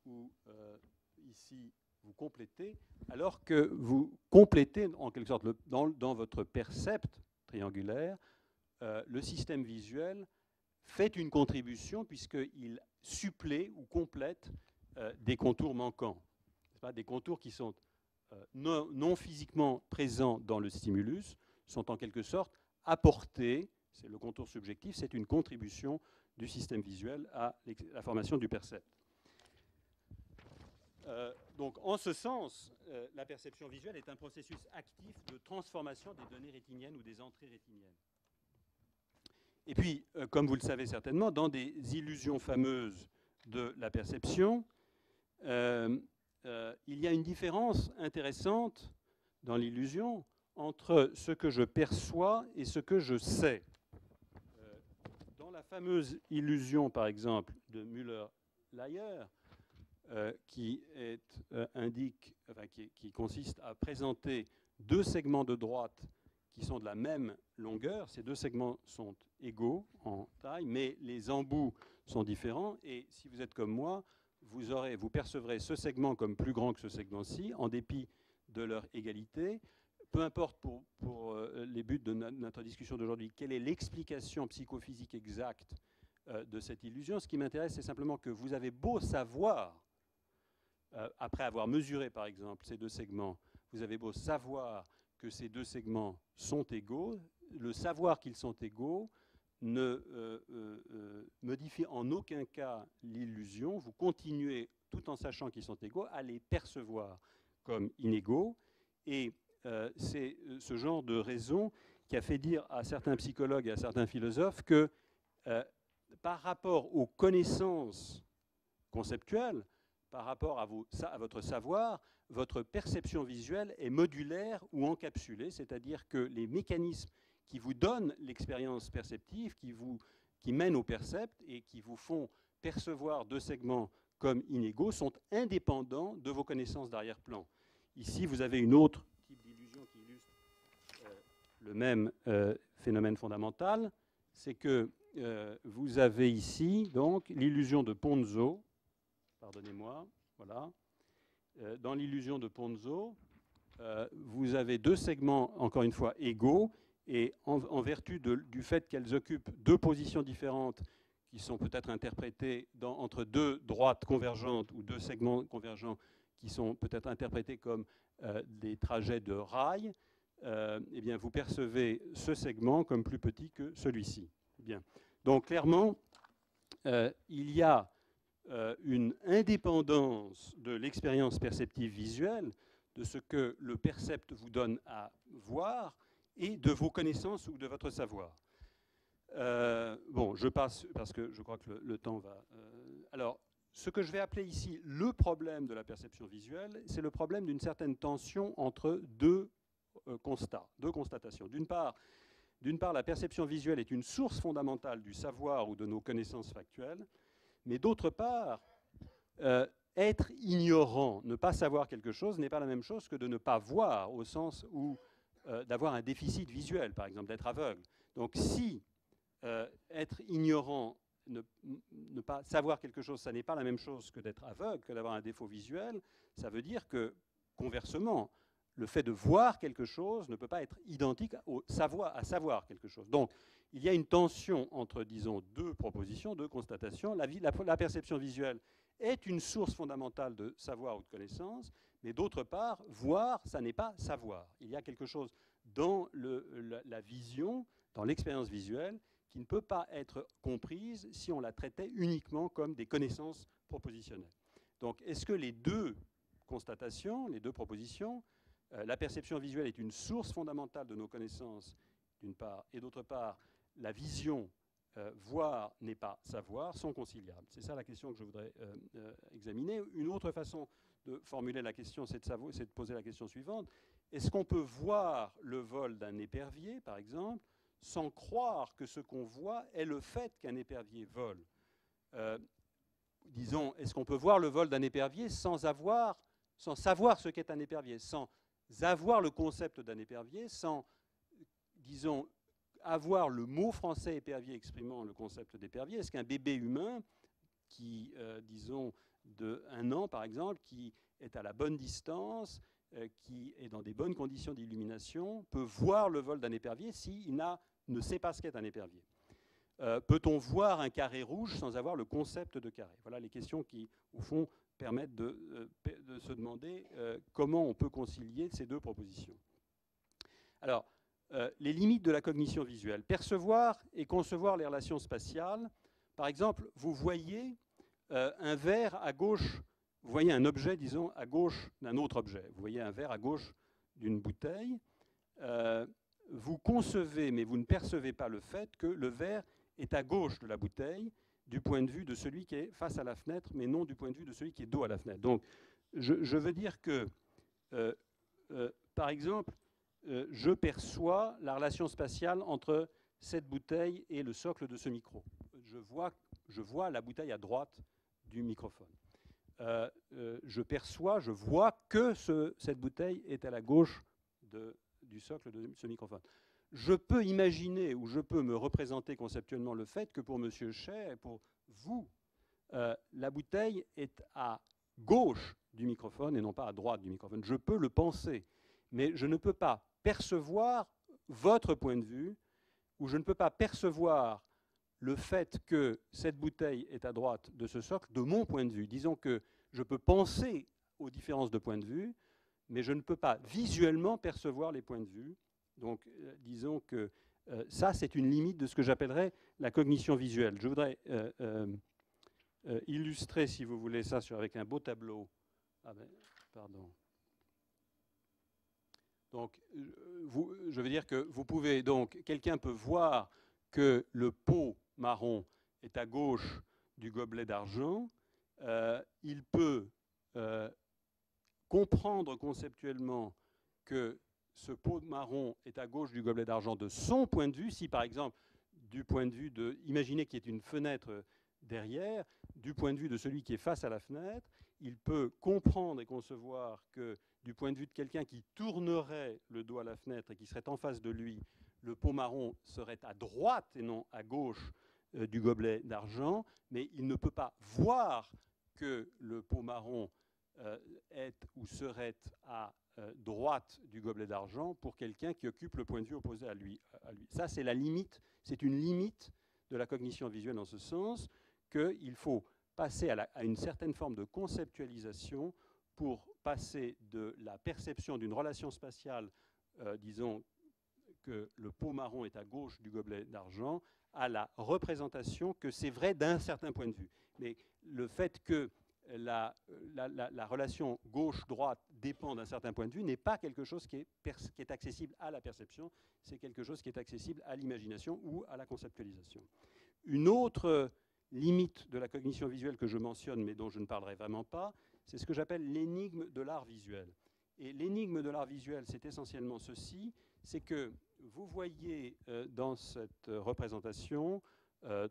ou ici vous complétez, alors que vous complétez en quelque sorte dans votre percept triangulaire, le système visuel fait une contribution puisqu'il supplée ou complète des contours manquants. Des contours qui sont non physiquement présents dans le stimulus sont en quelque sorte apportés, c'est le contour subjectif, c'est une contribution du système visuel à la formation du percept. Donc en ce sens, la perception visuelle est un processus actif de transformation des données rétiniennes ou des entrées rétiniennes. Et puis, comme vous le savez certainement, dans des illusions fameuses de la perception, il y a une différence intéressante dans l'illusion entre ce que je perçois et ce que je sais. Dans la fameuse illusion, par exemple, de Müller-Lyer, qui consiste à présenter deux segments de droite qui sont de la même longueur. Ces deux segments sont égaux en taille, mais les embouts sont différents. Et si vous êtes comme moi, vous percevrez ce segment comme plus grand que ce segment-ci, en dépit de leur égalité. Peu importe pour les buts de notre discussion d'aujourd'hui, quelle est l'explication psychophysique exacte de cette illusion. Ce qui m'intéresse, c'est simplement que vous avez beau savoir, après avoir mesuré par exemple ces deux segments, vous avez beau savoir que ces deux segments sont égaux, le savoir qu'ils sont égaux ne modifie en aucun cas l'illusion. Vous continuez, tout en sachant qu'ils sont égaux, à les percevoir comme inégaux. Et c'est ce genre de raison qui a fait dire à certains psychologues et à certains philosophes que par rapport aux connaissances conceptuelles, par rapport à votre savoir, votre perception visuelle est modulaire ou encapsulée, c'est-à-dire que les mécanismes qui vous donnent l'expérience perceptive, qui mènent au percept et qui vous font percevoir deux segments comme inégaux, sont indépendants de vos connaissances d'arrière-plan. Ici, vous avez une autre type d'illusion qui illustre le même phénomène fondamental, c'est que vous avez ici donc l'illusion de Ponzo. Pardonnez-moi, voilà. Dans l'illusion de Ponzo, vous avez deux segments, encore une fois, égaux, et en vertu du fait qu'elles occupent deux positions différentes qui sont peut-être interprétées entre deux droites convergentes ou deux segments convergents qui sont peut-être interprétés comme des trajets de rails, eh bien, vous percevez ce segment comme plus petit que celui-ci. Bien. Donc, clairement, il y a une indépendance de l'expérience perceptive visuelle, de ce que le percept vous donne à voir, et de vos connaissances ou de votre savoir. Bon, je passe parce que je crois que le temps va... Alors, ce que je vais appeler ici le problème de la perception visuelle, c'est le problème d'une certaine tension entre deux constats, deux constatations. D'une part, la perception visuelle est une source fondamentale du savoir ou de nos connaissances factuelles, mais d'autre part, être ignorant, ne pas savoir quelque chose, n'est pas la même chose que de ne pas voir, au sens où d'avoir un déficit visuel, par exemple, d'être aveugle. Donc si être ignorant, ne pas savoir quelque chose, ça n'est pas la même chose que d'être aveugle, que d'avoir un défaut visuel, ça veut dire que, conversement, le fait de voir quelque chose ne peut pas être identique à savoir quelque chose. Donc, il y a une tension entre, disons, deux propositions, deux constatations. La perception visuelle est une source fondamentale de savoir ou de connaissance, mais d'autre part, voir, ça n'est pas savoir. Il y a quelque chose dans la vision, dans l'expérience visuelle, qui ne peut pas être comprise si on la traitait uniquement comme des connaissances propositionnelles. Donc, est-ce que les deux constatations, les deux propositions, la perception visuelle est une source fondamentale de nos connaissances, d'une part, et d'autre part, la vision, voir n'est pas savoir, sont conciliables. C'est ça la question que je voudrais examiner. Une autre façon de formuler la question, c'est de poser la question suivante. Est-ce qu'on peut voir le vol d'un épervier, par exemple, sans croire que ce qu'on voit est le fait qu'un épervier vole? disons, est-ce qu'on peut voir le vol d'un épervier sans savoir ce qu'est un épervier, sans avoir le concept d'un épervier, sans, disons, avoir le mot français épervier exprimant le concept d'épervier? Est-ce qu'un bébé humain qui, disons, de 1 an par exemple, qui est à la bonne distance, qui est dans des bonnes conditions d'illumination, peut voir le vol d'un épervier s'il ne sait pas ce qu'est un épervier? Peut-on voir un carré rouge sans avoir le concept de carré? Voilà les questions qui, au fond, permettent de se demander comment on peut concilier ces deux propositions. Alors, les limites de la cognition visuelle. Percevoir et concevoir les relations spatiales. Par exemple, vous voyez un verre à gauche, vous voyez un objet, disons, à gauche d'un autre objet. Vous voyez un verre à gauche d'une bouteille. Vous concevez, mais vous ne percevez pas le fait que le verre est à gauche de la bouteille du point de vue de celui qui est face à la fenêtre, mais non du point de vue de celui qui est dos à la fenêtre. Donc, je veux dire que, par exemple, je perçois la relation spatiale entre cette bouteille et le socle de ce micro. Je vois la bouteille à droite du microphone. Je vois que cette bouteille est à la gauche du socle de ce microphone. Je peux imaginer ou je peux me représenter conceptuellement le fait que pour M. Chay et pour vous, la bouteille est à gauche du microphone et non pas à droite du microphone. Je peux le penser, mais je ne peux pas percevoir votre point de vue, ou je ne peux pas percevoir le fait que cette bouteille est à droite de ce socle de mon point de vue. Disons que je peux penser aux différences de point de vue, mais je ne peux pas visuellement percevoir les points de vue. Donc, disons que ça, c'est une limite de ce que j'appellerais la cognition visuelle. Je voudrais illustrer, si vous voulez, ça avec un beau tableau. Ah ben, pardon. Donc, je veux dire que vous pouvez, donc, quelqu'un peut voir que le pot marron est à gauche du gobelet d'argent. Il peut comprendre conceptuellement que ce pot marron est à gauche du gobelet d'argent de son point de vue. Si, par exemple, du point de vue de... Imaginez qu'il y ait une fenêtre derrière, du point de vue de celui qui est face à la fenêtre, il peut comprendre et concevoir que, du point de vue de quelqu'un qui tournerait le dos à la fenêtre et qui serait en face de lui, le pot marron serait à droite et non à gauche du gobelet d'argent, mais il ne peut pas voir que le pot marron est ou serait à droite du gobelet d'argent pour quelqu'un qui occupe le point de vue opposé à lui. Ça, c'est la limite, c'est une limite de la cognition visuelle en ce sens qu'il faut passer à une certaine forme de conceptualisation pour passer de la perception d'une relation spatiale, disons que le pot marron est à gauche du gobelet d'argent, à la représentation que c'est vrai d'un certain point de vue. Mais le fait que la relation gauche-droite dépend d'un certain point de vue n'est pas quelque chose qui est accessible à la perception, c'est quelque chose qui est accessible à l'imagination ou à la conceptualisation. Une autre limite de la cognition visuelle que je mentionne, mais dont je ne parlerai vraiment pas, c'est ce que j'appelle l'énigme de l'art visuel. Et l'énigme de l'art visuel, c'est essentiellement ceci, c'est que vous voyez dans cette représentation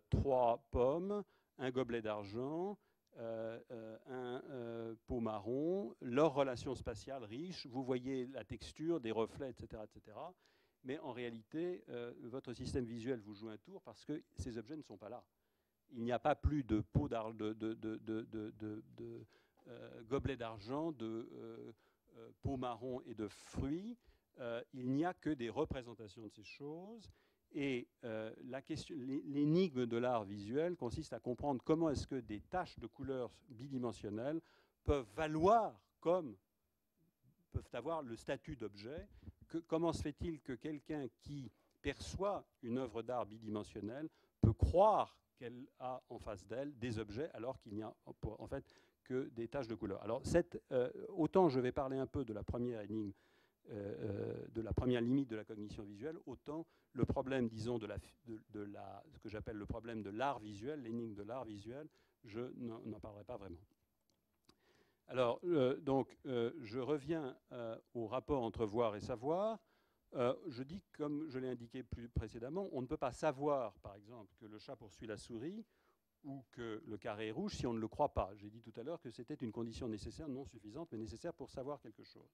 3 pommes, un gobelet d'argent, un pot marron, leur relation spatiale riche, vous voyez la texture, des reflets, etc. etc. Mais en réalité, votre système visuel vous joue un tour parce que ces objets ne sont pas là. Il n'y a pas plus de pot gobelet d'argent, de pot marron et de fruits. Il n'y a que des représentations de ces choses. Et l'énigme de l'art visuel consiste à comprendre comment est-ce que des taches de couleurs bidimensionnelles peuvent avoir le statut d'objet. Comment se fait-il que quelqu'un qui perçoit une œuvre d'art bidimensionnelle peut croire qu'elle a en face d'elle des objets alors qu'il n'y a en fait que des taches de couleurs? Alors, autant je vais parler un peu de la première énigme, de la première limite de la cognition visuelle, autant le problème, disons, ce que j'appelle le problème de l'art visuel, l'énigme de l'art visuel, je n'en parlerai pas vraiment. Alors, je reviens au rapport entre voir et savoir. Je dis, comme je l'ai indiqué plus précédemment, on ne peut pas savoir, par exemple, que le chat poursuit la souris, ou que le carré est rouge si on ne le croit pas. J'ai dit tout à l'heure que c'était une condition nécessaire, non suffisante, mais nécessaire pour savoir quelque chose.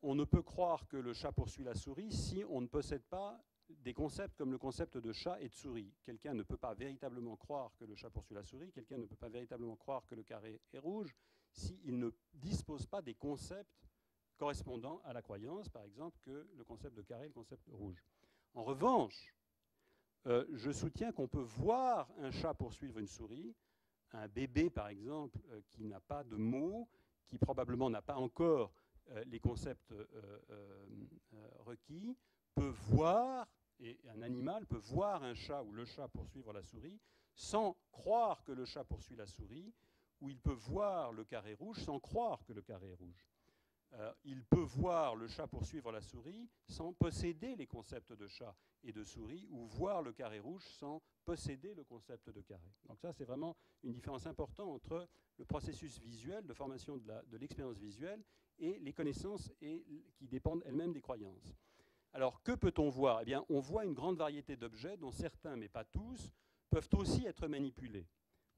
On ne peut croire que le chat poursuit la souris si on ne possède pas des concepts comme le concept de chat et de souris. Quelqu'un ne peut pas véritablement croire que le chat poursuit la souris, quelqu'un ne peut pas véritablement croire que le carré est rouge s'il ne dispose pas des concepts correspondant à la croyance, par exemple, que le concept de carré est le concept de rouge. En revanche, je soutiens qu'on peut voir un chat poursuivre une souris, un bébé, par exemple, qui n'a pas de mots, qui probablement n'a pas encore les concepts requis, peut voir, et un animal peut voir un chat ou le chat poursuivre la souris sans croire que le chat poursuit la souris, ou il peut voir le carré rouge sans croire que le carré est rouge. Il peut voir le chat poursuivre la souris sans posséder les concepts de chat et de souris, ou voir le carré rouge sans posséder le concept de carré. Donc ça, c'est vraiment une différence importante entre le processus visuel de formation de l'expérience visuelle et les connaissances qui dépendent elles-mêmes des croyances. Alors, que peut-on voir? Eh bien, on voit une grande variété d'objets dont certains, mais pas tous, peuvent aussi être manipulés.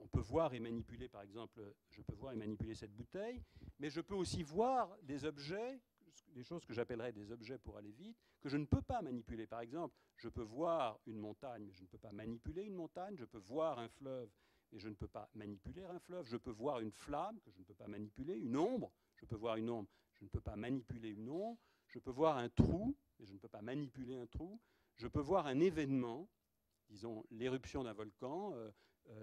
On peut voir et manipuler, par exemple, je peux voir et manipuler cette bouteille, mais je peux aussi voir des objets, des choses que j'appellerais des objets pour aller vite, que je ne peux pas manipuler. Par exemple, je peux voir une montagne, mais je ne peux pas manipuler une montagne. Je peux voir un fleuve, mais je ne peux pas manipuler un fleuve. Je peux voir une flamme, que je ne peux pas manipuler. Une ombre, je peux voir une ombre, je ne peux pas manipuler une ombre. Je peux voir un trou, mais je ne peux pas manipuler un trou. Je peux voir un événement, disons l'éruption d'un volcan,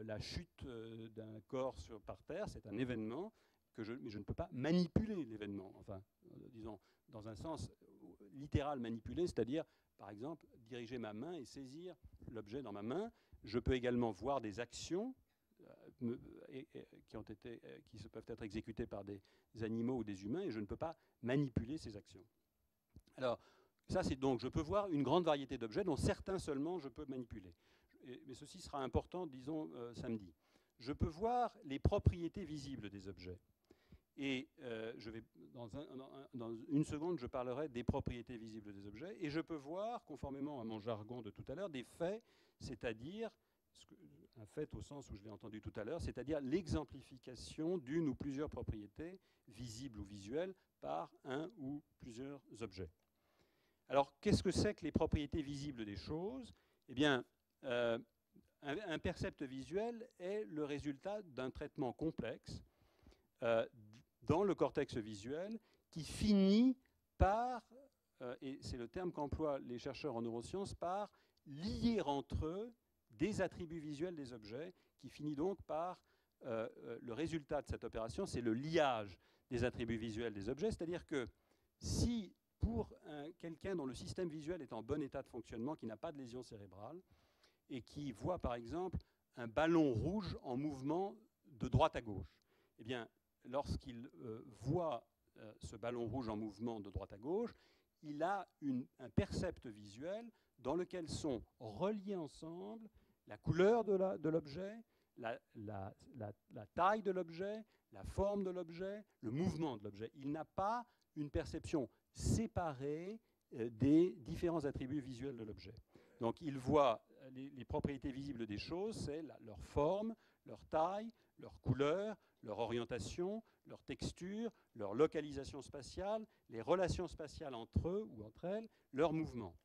la chute d'un corps par terre, c'est un événement, mais je ne peux pas manipuler l'événement. Enfin, disons, dans un sens littéral, manipuler, c'est-à-dire, par exemple, diriger ma main et saisir l'objet dans ma main. Je peux également voir des actions qui peuvent être exécutées par des animaux ou des humains, et je ne peux pas manipuler ces actions. Alors, ça, c'est donc, je peux voir une grande variété d'objets, dont certains seulement je peux manipuler. Mais ceci sera important, disons, samedi. Je peux voir les propriétés visibles des objets. Et dans une seconde, je parlerai des propriétés visibles des objets. Et je peux voir, conformément à mon jargon de tout à l'heure, des faits, c'est-à-dire, un fait au sens où je l'ai entendu tout à l'heure, c'est-à-dire l'exemplification d'une ou plusieurs propriétés, visibles ou visuelles, par un ou plusieurs objets. Alors, qu'est-ce que c'est que les propriétés visibles des choses? Eh bien, un percept visuel est le résultat d'un traitement complexe dans le cortex visuel qui finit par, et c'est le terme qu'emploient les chercheurs en neurosciences, par lier entre eux des attributs visuels des objets, qui finit donc par, le résultat de cette opération, c'est le liage des attributs visuels des objets, c'est-à-dire que si pour quelqu'un dont le système visuel est en bon état de fonctionnement, qui n'a pas de lésion cérébrale, et qui voit par exemple un ballon rouge en mouvement de droite à gauche, eh bien, lorsqu'il voit ce ballon rouge en mouvement de droite à gauche, il a un percept visuel dans lequel sont reliés ensemble la couleur de l'objet, la taille de l'objet, la forme de l'objet, le mouvement de l'objet. Il n'a pas une perception séparée des différents attributs visuels de l'objet. Donc il voit les propriétés visibles des choses, c'est leur forme, leur taille, leur couleur, leur orientation, leur texture, leur localisation spatiale, les relations spatiales entre eux ou entre elles, leur mouvement.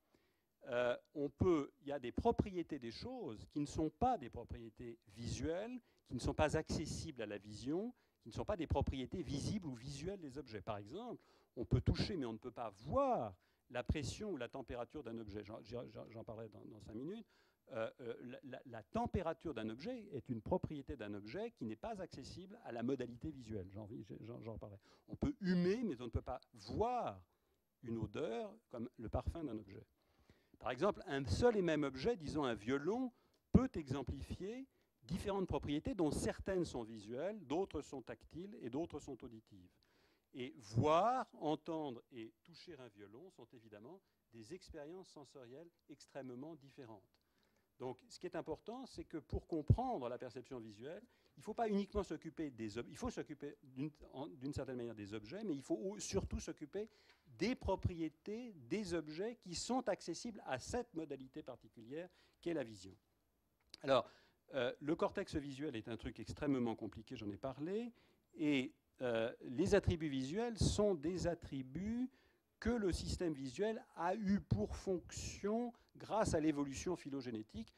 Il y a des propriétés des choses qui ne sont pas des propriétés visuelles, qui ne sont pas accessibles à la vision, qui ne sont pas des propriétés visibles ou visuelles des objets. Par exemple, on peut toucher, mais on ne peut pas voir la pression ou la température d'un objet. J'en parlerai dans 5 minutes. La température d'un objet est une propriété d'un objet qui n'est pas accessible à la modalité visuelle. J'en parlerai. On peut humer, mais on ne peut pas voir une odeur comme le parfum d'un objet. Par exemple, un seul et même objet, disons un violon, peut exemplifier différentes propriétés dont certaines sont visuelles, d'autres sont tactiles et d'autres sont auditives. Et voir, entendre et toucher un violon sont évidemment des expériences sensorielles extrêmement différentes. Donc, ce qui est important, c'est que pour comprendre la perception visuelle, il ne faut pas uniquement s'occuper des objets, il faut s'occuper d'une certaine manière des objets, mais il faut surtout s'occuper des propriétés des objets qui sont accessibles à cette modalité particulière qu'est la vision. Alors, le cortex visuel est un truc extrêmement compliqué, j'en ai parlé, et les attributs visuels sont des attributs que le système visuel a eu pour fonction, grâce à l'évolution phylogénétique,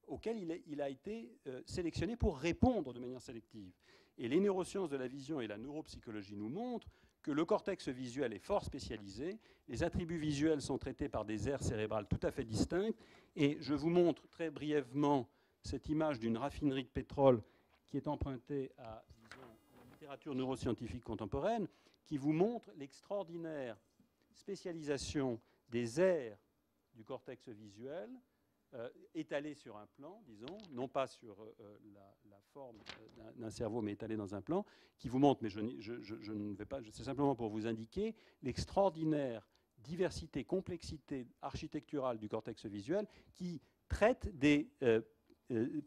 auquel il a été sélectionné pour répondre de manière sélective. Et les neurosciences de la vision et la neuropsychologie nous montrent que le cortex visuel est fort spécialisé, les attributs visuels sont traités par des aires cérébrales tout à fait distinctes, et je vous montre très brièvement cette image d'une raffinerie de pétrole qui est empruntée à, disons, la littérature neuroscientifique contemporaine, qui vous montre l'extraordinaire spécialisation des aires du cortex visuel étalées sur un plan, disons, non pas sur la forme d'un cerveau, mais étalées dans un plan, qui vous montre, mais je ne vais pas, c'est simplement pour vous indiquer l'extraordinaire diversité, complexité architecturale du cortex visuel qui traite des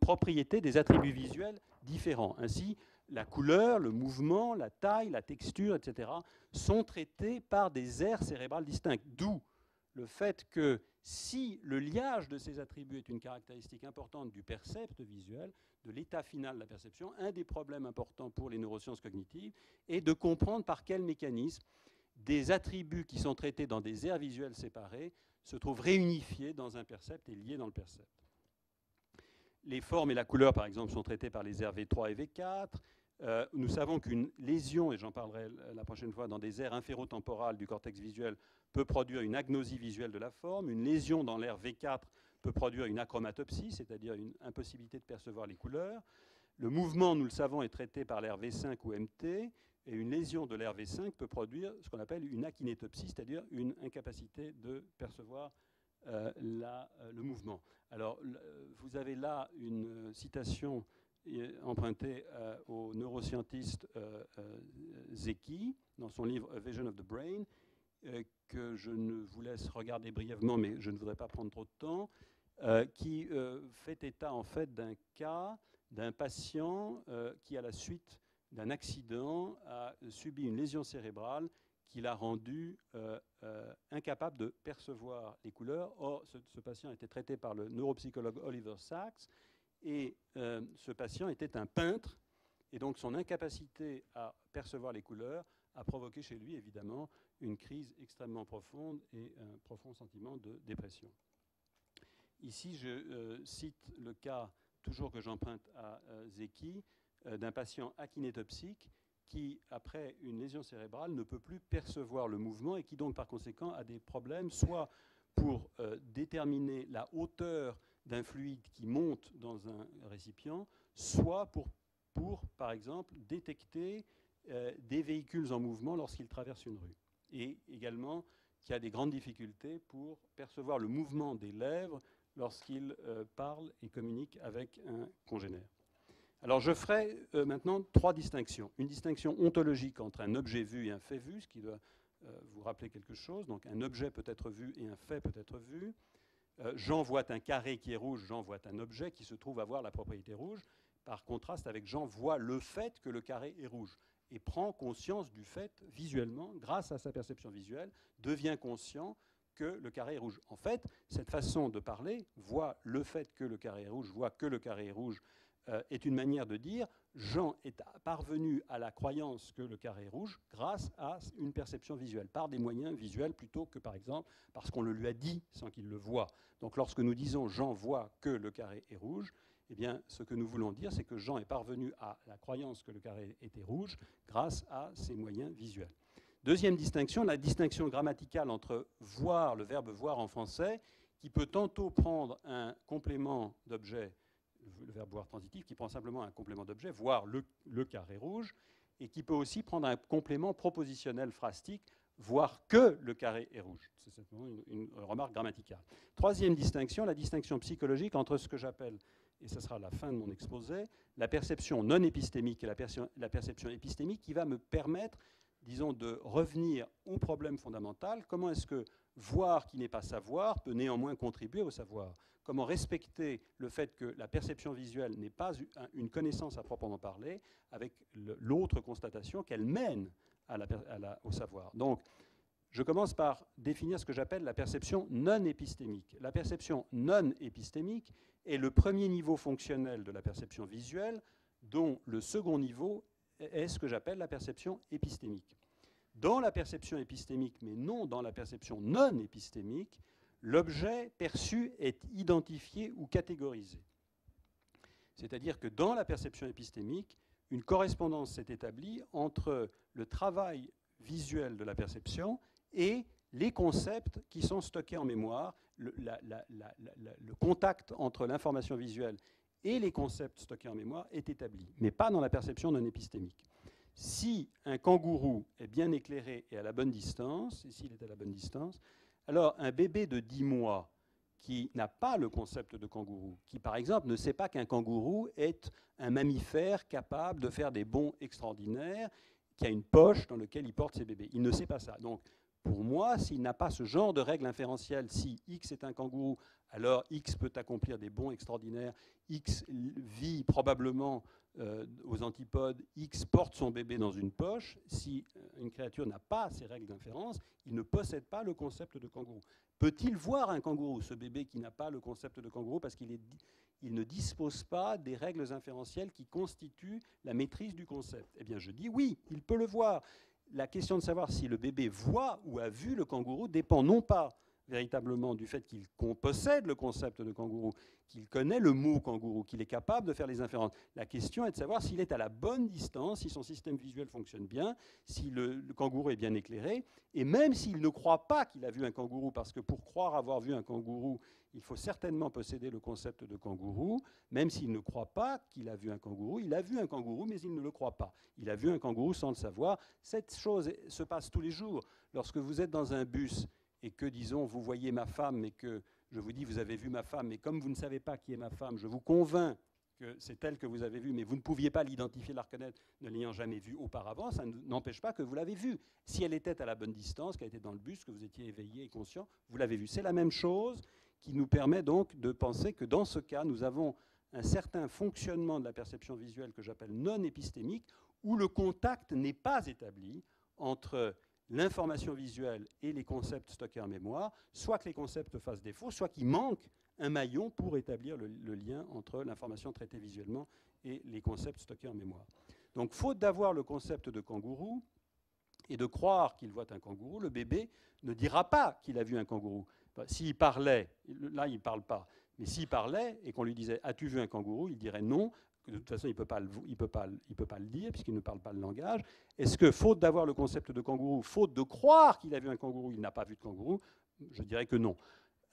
propriétés, des attributs visuels différents. Ainsi, la couleur, le mouvement, la taille, la texture, etc., sont traités par des aires cérébrales distinctes. D'où le fait que si le liage de ces attributs est une caractéristique importante du percept visuel, de l'état final de la perception, un des problèmes importants pour les neurosciences cognitives est de comprendre par quel mécanisme des attributs qui sont traités dans des aires visuelles séparées se trouvent réunifiés dans un percept et liés dans le percept. Les formes et la couleur, par exemple, sont traitées par les aires V3 et V4. Nous savons qu'une lésion, et j'en parlerai la prochaine fois, dans des aires inférotemporales du cortex visuel peut produire une agnosie visuelle de la forme. Une lésion dans l'aire V4 peut produire une achromatopsie, c'est-à-dire une impossibilité de percevoir les couleurs. Le mouvement, nous le savons, est traité par l'aire V5 ou MT, et une lésion de l'aire V5 peut produire ce qu'on appelle une akinétopsie, c'est-à-dire une incapacité de percevoir le mouvement. Alors, vous avez là une citation empruntée au neuroscientiste Zeki, dans son livre A Vision of the Brain, que je ne vous laisse regarder brièvement, mais je ne voudrais pas prendre trop de temps, qui fait état en fait d'un cas d'un patient qui, à la suite d'un accident, a subi une lésion cérébrale qui l'a rendu incapable de percevoir les couleurs. Or, ce patient était traité par le neuropsychologue Oliver Sacks, et ce patient était un peintre, et donc son incapacité à percevoir les couleurs a provoqué chez lui, évidemment, une crise extrêmement profonde et un profond sentiment de dépression. Ici, je cite le cas, toujours que j'emprunte à Zeki, d'un patient akinétopsique qui, après une lésion cérébrale, ne peut plus percevoir le mouvement et qui donc, par conséquent, a des problèmes, soit pour déterminer la hauteur d'un fluide qui monte dans un récipient, soit pour par exemple, détecter des véhicules en mouvement lorsqu'ils traversent une rue. Et également, qui a des grandes difficultés pour percevoir le mouvement des lèvres lorsqu'il parle et communique avec un congénère. Alors je ferai maintenant trois distinctions. Une distinction ontologique entre un objet vu et un fait vu, ce qui doit vous rappeler quelque chose. Donc un objet peut être vu et un fait peut être vu. Jean voit un carré qui est rouge, Jean voit un objet qui se trouve avoir la propriété rouge. Par contraste avec Jean voit le fait que le carré est rouge et prend conscience du fait visuellement, grâce à sa perception visuelle, devient conscient que le carré est rouge. En fait, cette façon de parler, voit le fait que le carré est rouge, voit que le carré est rouge, est une manière de dire Jean est parvenu à la croyance que le carré est rouge grâce à une perception visuelle, par des moyens visuels plutôt que par exemple parce qu'on le lui a dit sans qu'il le voie. Donc lorsque nous disons Jean voit que le carré est rouge, eh bien, ce que nous voulons dire, c'est que Jean est parvenu à la croyance que le carré était rouge grâce à ses moyens visuels. Deuxième distinction, la distinction grammaticale entre voir, le verbe voir en français, qui peut tantôt prendre un complément d'objet, le verbe voir transitif, qui prend simplement un complément d'objet, voir le carré rouge, et qui peut aussi prendre un complément propositionnel phrastique, voir que le carré est rouge. C'est simplement une remarque grammaticale. Troisième distinction, la distinction psychologique entre ce que j'appelle, et ce sera la fin de mon exposé, la perception non épistémique et la perception épistémique, qui va me permettre, disons, de revenir au problème fondamental. Comment est-ce que voir qui n'est pas savoir peut néanmoins contribuer au savoir? Comment respecter le fait que la perception visuelle n'est pas une connaissance à proprement parler, avec l'autre constatation qu'elle mène au savoir. Donc, je commence par définir ce que j'appelle la perception non épistémique. La perception non épistémique est le premier niveau fonctionnel de la perception visuelle, dont le second niveau est ce que j'appelle la perception épistémique. Dans la perception épistémique, mais non dans la perception non épistémique, l'objet perçu est identifié ou catégorisé. C'est-à-dire que dans la perception épistémique, une correspondance s'est établie entre le travail visuel de la perception et les concepts qui sont stockés en mémoire. Le contact entre l'information visuelle et les concepts stockés en mémoire est établi, mais pas dans la perception non épistémique. Si un kangourou est bien éclairé et à la bonne distance, et s'il est à la bonne distance, alors un bébé de 10 mois qui n'a pas le concept de kangourou, qui par exemple ne sait pas qu'un kangourou est un mammifère capable de faire des bonds extraordinaires, qui a une poche dans laquelle il porte ses bébés. Il ne sait pas ça. Donc pour moi, s'il n'a pas ce genre de règle inférentielle, si X est un kangourou, alors X peut accomplir des bonds extraordinaires, X vit probablement aux antipodes, X porte son bébé dans une poche. Si une créature n'a pas ces règles d'inférence, il ne possède pas le concept de kangourou. Peut-il voir un kangourou, ce bébé qui n'a pas le concept de kangourou, parce qu'il ne dispose pas des règles inférentielles qui constituent la maîtrise du concept? Eh bien, je dis oui, il peut le voir. La question de savoir si le bébé voit ou a vu le kangourou dépend non pas véritablement du fait qu'il possède le concept de kangourou, qu'il connaît le mot kangourou, qu'il est capable de faire les inférences. La question est de savoir s'il est à la bonne distance, si son système visuel fonctionne bien, si le kangourou est bien éclairé, et même s'il ne croit pas qu'il a vu un kangourou, parce que pour croire avoir vu un kangourou, il faut certainement posséder le concept de kangourou, même s'il ne croit pas qu'il a vu un kangourou, il a vu un kangourou, mais il ne le croit pas. Il a vu un kangourou sans le savoir. Cette chose se passe tous les jours. Lorsque vous êtes dans un bus et que, disons, vous voyez ma femme, mais que je vous dis, vous avez vu ma femme, mais comme vous ne savez pas qui est ma femme, je vous convainc que c'est elle que vous avez vue, mais vous ne pouviez pas l'identifier, la reconnaître, ne l'ayant jamais vue auparavant, ça n'empêche pas que vous l'avez vue. Si elle était à la bonne distance, qu'elle était dans le bus, que vous étiez éveillé et conscient, vous l'avez vue. C'est la même chose qui nous permet donc de penser que dans ce cas, nous avons un certain fonctionnement de la perception visuelle que j'appelle non épistémique, où le contact n'est pas établi entre l'information visuelle et les concepts stockés en mémoire, soit que les concepts fassent défaut, soit qu'il manque un maillon pour établir le lien entre l'information traitée visuellement et les concepts stockés en mémoire. Donc, faute d'avoir le concept de kangourou et de croire qu'il voit un kangourou, le bébé ne dira pas qu'il a vu un kangourou. Enfin, s'il parlait, là il ne parle pas, mais s'il parlait et qu'on lui disait « As-tu vu un kangourou ?», il dirait non. De toute façon, il ne peut pas le dire, puisqu'il ne parle pas le langage. Est-ce que, faute d'avoir le concept de kangourou, faute de croire qu'il a vu un kangourou, il n'a pas vu de kangourou? Je dirais que non.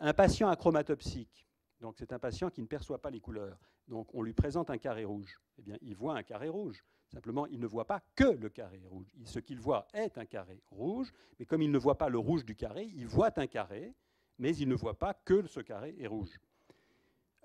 Un patient acromatopsique, donc c'est un patient qui ne perçoit pas les couleurs, donc on lui présente un carré rouge. Eh bien, il voit un carré rouge. Simplement, il ne voit pas que le carré rouge. Ce qu'il voit est un carré rouge, mais comme il ne voit pas le rouge du carré, il voit un carré, mais il ne voit pas que ce carré est rouge.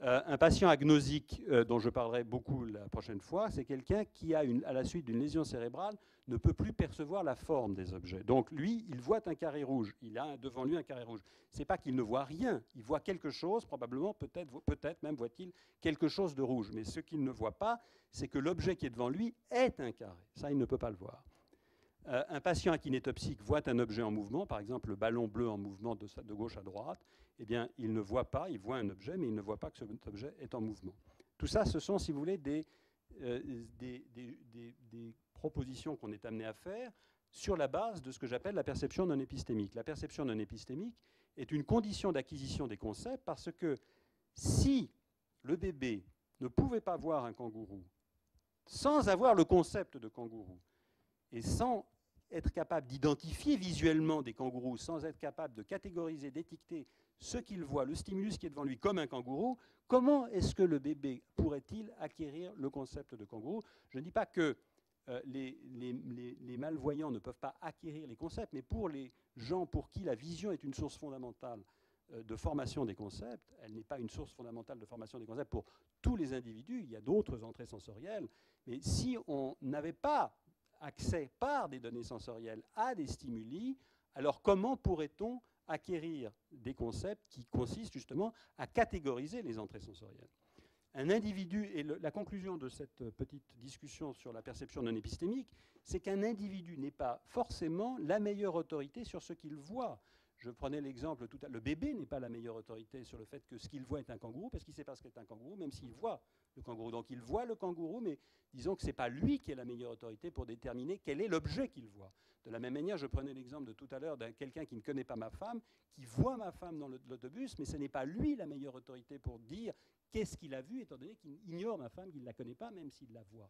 Un patient agnosique, dont je parlerai beaucoup la prochaine fois, c'est quelqu'un qui, à la suite d'une lésion cérébrale, ne peut plus percevoir la forme des objets. Donc lui, il voit un carré rouge. Il a devant lui un carré rouge. Ce n'est pas qu'il ne voit rien. Il voit quelque chose, probablement, peut-être même voit-il quelque chose de rouge. Mais ce qu'il ne voit pas, c'est que l'objet qui est devant lui est un carré. Ça, il ne peut pas le voir. Un patient akinétopsique voit un objet en mouvement, par exemple le ballon bleu en mouvement de gauche à droite, eh bien, il ne voit pas, il voit un objet, mais il ne voit pas que cet objet est en mouvement. Tout ça, ce sont, si vous voulez, des propositions qu'on est amené à faire sur la base de ce que j'appelle la perception non épistémique. La perception non épistémique est une condition d'acquisition des concepts parce que si le bébé ne pouvait pas voir un kangourou sans avoir le concept de kangourou et sans être capable d'identifier visuellement des kangourous, sans être capable de catégoriser, d'étiqueter ce qu'il voit, le stimulus qui est devant lui comme un kangourou, comment est-ce que le bébé pourrait-il acquérir le concept de kangourou? Je ne dis pas que les malvoyants ne peuvent pas acquérir les concepts, mais pour les gens pour qui la vision est une source fondamentale de formation des concepts, elle n'est pas une source fondamentale de formation des concepts pour tous les individus, il y a d'autres entrées sensorielles, mais si on n'avait pas accès par des données sensorielles à des stimuli, alors comment pourrait-on acquérir des concepts qui consistent justement à catégoriser les entrées sensorielles? un individu, et la conclusion de cette petite discussion sur la perception non épistémique, c'est qu'un individu n'est pas forcément la meilleure autorité sur ce qu'il voit. Je prenais l'exemple tout à l'heure, le bébé n'est pas la meilleure autorité sur le fait que ce qu'il voit est un kangourou, parce qu'il ne sait pas ce qu'est un kangourou, même s'il voit le kangourou. Donc il voit le kangourou, mais disons que ce n'est pas lui qui est la meilleure autorité pour déterminer quel est l'objet qu'il voit. De la même manière, je prenais l'exemple de tout à l'heure de quelqu'un qui ne connaît pas ma femme, qui voit ma femme dans l'autobus, mais ce n'est pas lui la meilleure autorité pour dire qu'est-ce qu'il a vu, étant donné qu'il ignore ma femme, qu'il ne la connaît pas, même s'il la voit.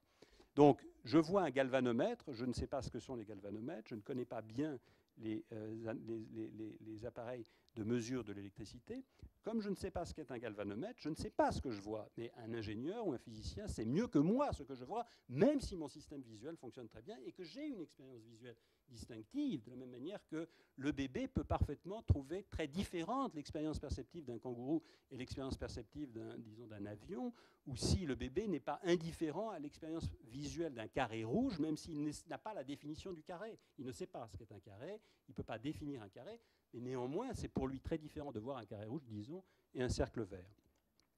Donc, je vois un galvanomètre, je ne sais pas ce que sont les galvanomètres, je ne connais pas bien les appareils de mesure de l'électricité. Comme je ne sais pas ce qu'est un galvanomètre, je ne sais pas ce que je vois. Mais un ingénieur ou un physicien sait mieux que moi ce que je vois, même si mon système visuel fonctionne très bien et que j'ai une expérience visuelle distinctive, de la même manière que le bébé peut parfaitement trouver très différente l'expérience perceptive d'un kangourou et l'expérience perceptive d'un avion, ou si le bébé n'est pas indifférent à l'expérience visuelle d'un carré rouge, même s'il n'a pas la définition du carré. Il ne sait pas ce qu'est un carré, il ne peut pas définir un carré, mais néanmoins, c'est pour lui très différent de voir un carré rouge, disons, et un cercle vert.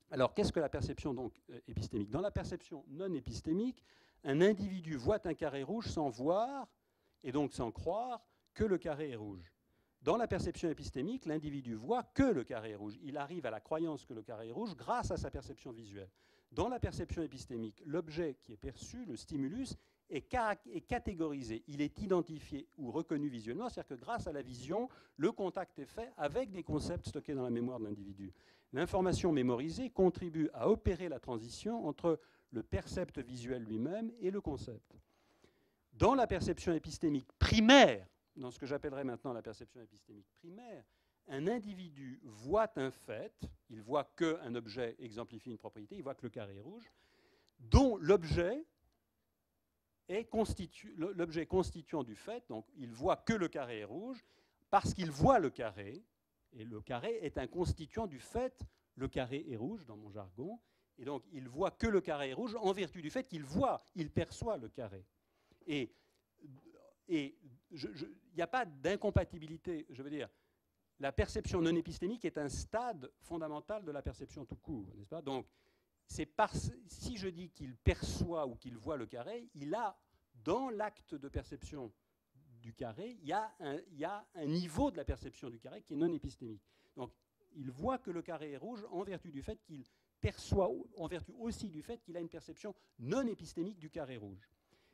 Alors, qu'est-ce que la perception donc épistémique? Dans la perception non épistémique, un individu voit un carré rouge sans voir, et donc sans croire, que le carré est rouge. Dans la perception épistémique, l'individu voit que le carré est rouge. Il arrive à la croyance que le carré est rouge grâce à sa perception visuelle. Dans la perception épistémique, l'objet qui est perçu, le stimulus, est catégorisé. Il est identifié ou reconnu visuellement, c'est-à-dire que grâce à la vision, le contact est fait avec des concepts stockés dans la mémoire de l'individu. L'information mémorisée contribue à opérer la transition entre le percept visuel lui-même et le concept. Dans la perception épistémique primaire, dans ce que j'appellerais maintenant la perception épistémique primaire, un individu voit un fait, il voit qu'un objet exemplifie une propriété, il voit que le carré est rouge, dont l'objet constituant du fait, donc il voit que le carré est rouge, parce qu'il voit le carré, et le carré est un constituant du fait, le carré est rouge dans mon jargon, et donc il voit que le carré est rouge en vertu du fait qu'il voit, il perçoit le carré. Et il n'y a pas d'incompatibilité, je veux dire, la perception non épistémique est un stade fondamental de la perception tout court, n'est-ce pas? Donc, si je dis qu'il perçoit ou qu'il voit le carré, il a, dans l'acte de perception du carré, il y a un niveau de la perception du carré qui est non épistémique. Donc, il voit que le carré est rouge en vertu du fait qu'il perçoit, en vertu aussi du fait qu'il a une perception non épistémique du carré rouge.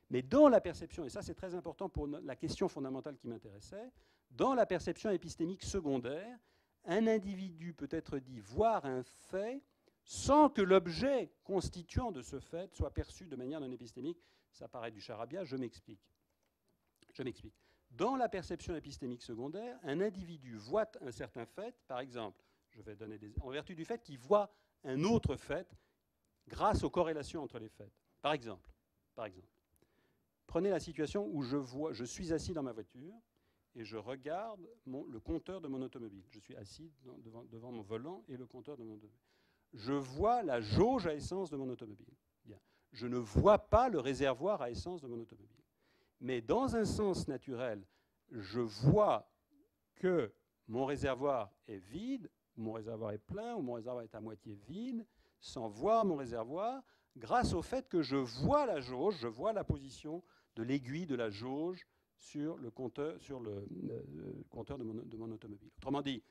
Mais dans la perception, et ça c'est très important pour la question fondamentale qui m'intéressait, dans la perception épistémique secondaire, un individu peut être dit voir un fait sans que l'objet constituant de ce fait soit perçu de manière non épistémique. Ça paraît du charabia, je m'explique. Dans la perception épistémique secondaire, un individu voit un certain fait, par exemple, en vertu du fait qu'il voit un autre fait grâce aux corrélations entre les faits. Par exemple, prenez la situation où je suis assis dans ma voiture et je regarde le compteur de mon automobile. Je suis assis devant mon volant et le compteur de mon automobile. Je vois la jauge à essence de mon automobile. Bien. Je ne vois pas le réservoir à essence de mon automobile. Mais dans un sens naturel, je vois que mon réservoir est vide, mon réservoir est plein, ou mon réservoir est à moitié vide, sans voir mon réservoir, grâce au fait que je vois la jauge, je vois la position de l'aiguille de la jauge sur le compteur de mon automobile. Autrement dit,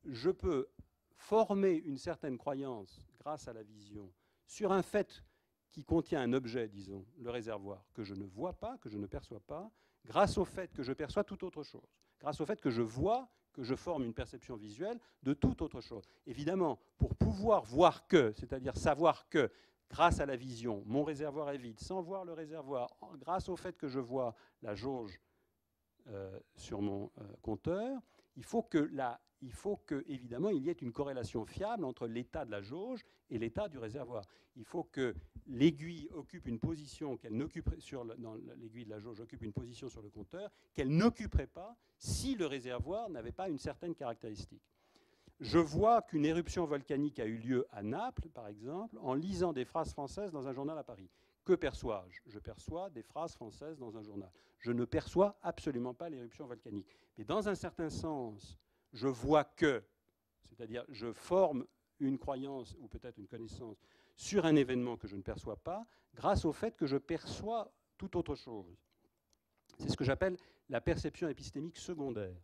je peux former une certaine croyance grâce à la vision sur un fait qui contient un objet, disons, le réservoir, que je ne vois pas, que je ne perçois pas, grâce au fait que je perçois toute autre chose, grâce au fait que je vois, que je forme une perception visuelle de toute autre chose. Évidemment, pour pouvoir voir que, c'est-à-dire savoir que, grâce à la vision, mon réservoir est vide, sans voir le réservoir, grâce au fait que je vois la jauge sur mon compteur, il faut que, évidemment, il y ait une corrélation fiable entre l'état de la jauge et l'état du réservoir. Il faut que l'aiguille occupe une position qu'elle n'occuperait dans l'aiguille de la jauge occupe une position sur le compteur qu'elle n'occuperait pas si le réservoir n'avait pas une certaine caractéristique. Je vois qu'une éruption volcanique a eu lieu à Naples, par exemple, en lisant des phrases françaises dans un journal à Paris. Que perçois-je? Je perçois des phrases françaises dans un journal. Je ne perçois absolument pas l'éruption volcanique. Mais dans un certain sens, je vois que, c'est-à-dire je forme une croyance ou peut-être une connaissance sur un événement que je ne perçois pas, grâce au fait que je perçois tout autre chose. C'est ce que j'appelle la perception épistémique secondaire.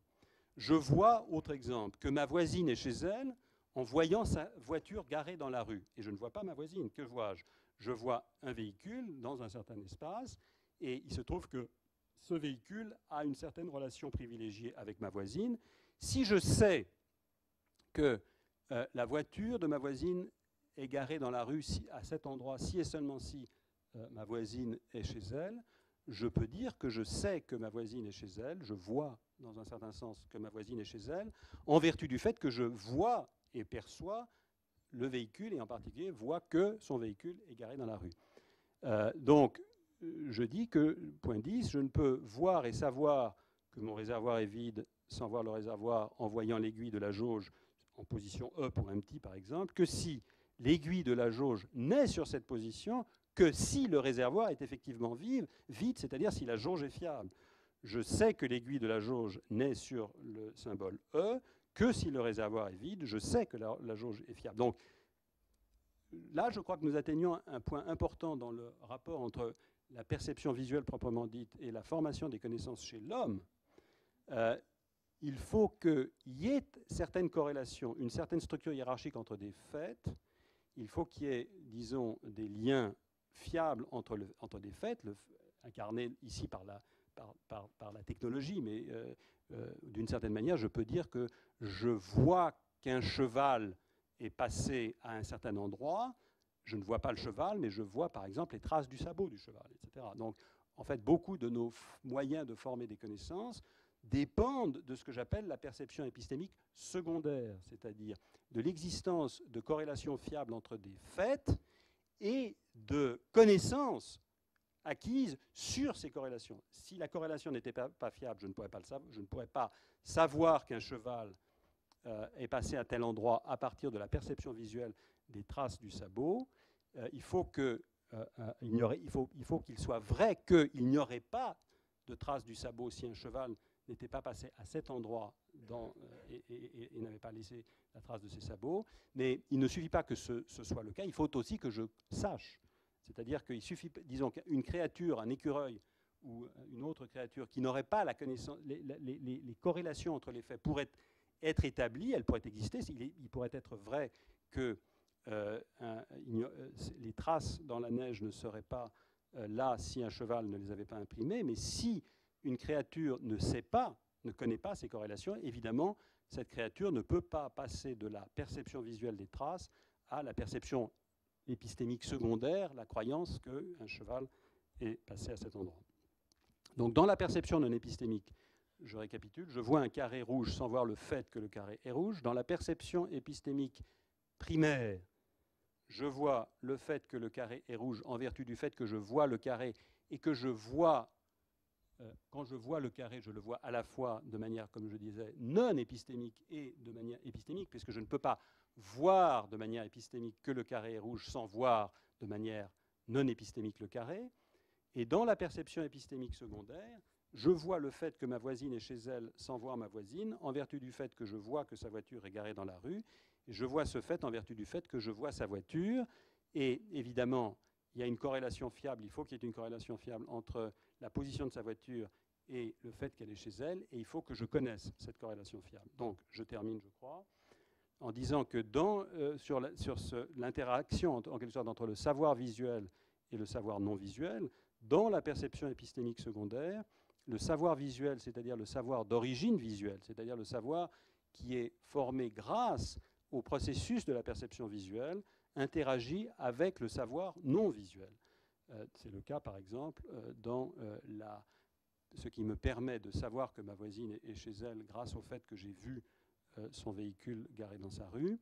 Je vois, autre exemple, que ma voisine est chez elle en voyant sa voiture garée dans la rue. Et je ne vois pas ma voisine. Que vois-je? Je vois un véhicule dans un certain espace, et il se trouve que ce véhicule a une certaine relation privilégiée avec ma voisine. Si je sais que la voiture de ma voisine est garée dans la rue à cet endroit, si et seulement si ma voisine est chez elle, je peux dire que je sais que ma voisine est chez elle, je vois dans un certain sens que ma voisine est chez elle, en vertu du fait que je vois et perçois le véhicule, et en particulier vois que son véhicule est garé dans la rue. Donc, je dis que, point 10, je ne peux voir et savoir que mon réservoir est vide sans voir le réservoir en voyant l'aiguille de la jauge en position E pour un petit, par exemple, que si l'aiguille de la jauge naît sur cette position, que si le réservoir est effectivement vide, c'est-à-dire si la jauge est fiable. Je sais que l'aiguille de la jauge naît sur le symbole E, que si le réservoir est vide, je sais que la jauge est fiable. Donc là, je crois que nous atteignons un point important dans le rapport entre la perception visuelle proprement dite et la formation des connaissances chez l'homme. Il faut qu'il y ait certaines corrélations, une certaine structure hiérarchique entre des faits. Il faut qu'il y ait, disons, des liens fiables entre des faits, incarnés ici par la technologie, mais d'une certaine manière, je peux dire que je vois qu'un cheval est passé à un certain endroit. Je ne vois pas le cheval, mais je vois par exemple les traces du sabot du cheval, etc. Donc, en fait, beaucoup de nos moyens de former des connaissances dépendent de ce que j'appelle la perception épistémique secondaire, c'est-à-dire de l'existence de corrélations fiables entre des faits et de connaissances acquises sur ces corrélations. Si la corrélation n'était pas fiable, je ne pourrais pas le savoir, je ne pourrais pas savoir qu'un cheval est passé à tel endroit à partir de la perception visuelle des traces du sabot. Il faut qu'il soit vrai qu'il n'y aurait pas de traces du sabot si un cheval n'était pas passé à cet endroit et n'avait pas laissé la trace de ses sabots. Mais il ne suffit pas que ce soit le cas, il faut aussi que je sache. C'est-à-dire qu'il suffit, disons, qu'une créature, un écureuil ou une autre créature qui n'aurait pas la connaissance, les corrélations entre les faits pourraient être établies, elles pourraient exister. Il pourrait être vrai que les traces dans la neige ne seraient pas là si un cheval ne les avait pas imprimées, mais si une créature ne sait pas, ne connaît pas ces corrélations, évidemment, cette créature ne peut pas passer de la perception visuelle des traces à la perception épistémique secondaire, la croyance qu'un cheval est passé à cet endroit. Donc, dans la perception non épistémique, je récapitule, je vois un carré rouge sans voir le fait que le carré est rouge. Dans la perception épistémique primaire, je vois le fait que le carré est rouge en vertu du fait que je vois le carré et que je vois, quand je vois le carré, je le vois à la fois de manière, comme je disais, non épistémique et de manière épistémique, puisque je ne peux pas voir de manière épistémique que le carré est rouge sans voir de manière non épistémique le carré. Et dans la perception épistémique secondaire, je vois le fait que ma voisine est chez elle sans voir ma voisine, en vertu du fait que je vois que sa voiture est garée dans la rue. Et je vois ce fait en vertu du fait que je vois sa voiture. Et évidemment, il y a une corrélation fiable, il faut qu'il y ait une corrélation fiable entre la position de sa voiture et le fait qu'elle est chez elle, et il faut que je connaisse cette corrélation fiable. Donc, je termine, je crois, en disant que sur l'interaction en quelque sorte entre le savoir visuel et le savoir non visuel, dans la perception épistémique secondaire, le savoir visuel, c'est-à-dire le savoir d'origine visuelle, c'est-à-dire le savoir qui est formé grâce au processus de la perception visuelle, interagit avec le savoir non visuel. C'est le cas, par exemple, dans ce qui me permet de savoir que ma voisine est chez elle grâce au fait que j'ai vu son véhicule garé dans sa rue.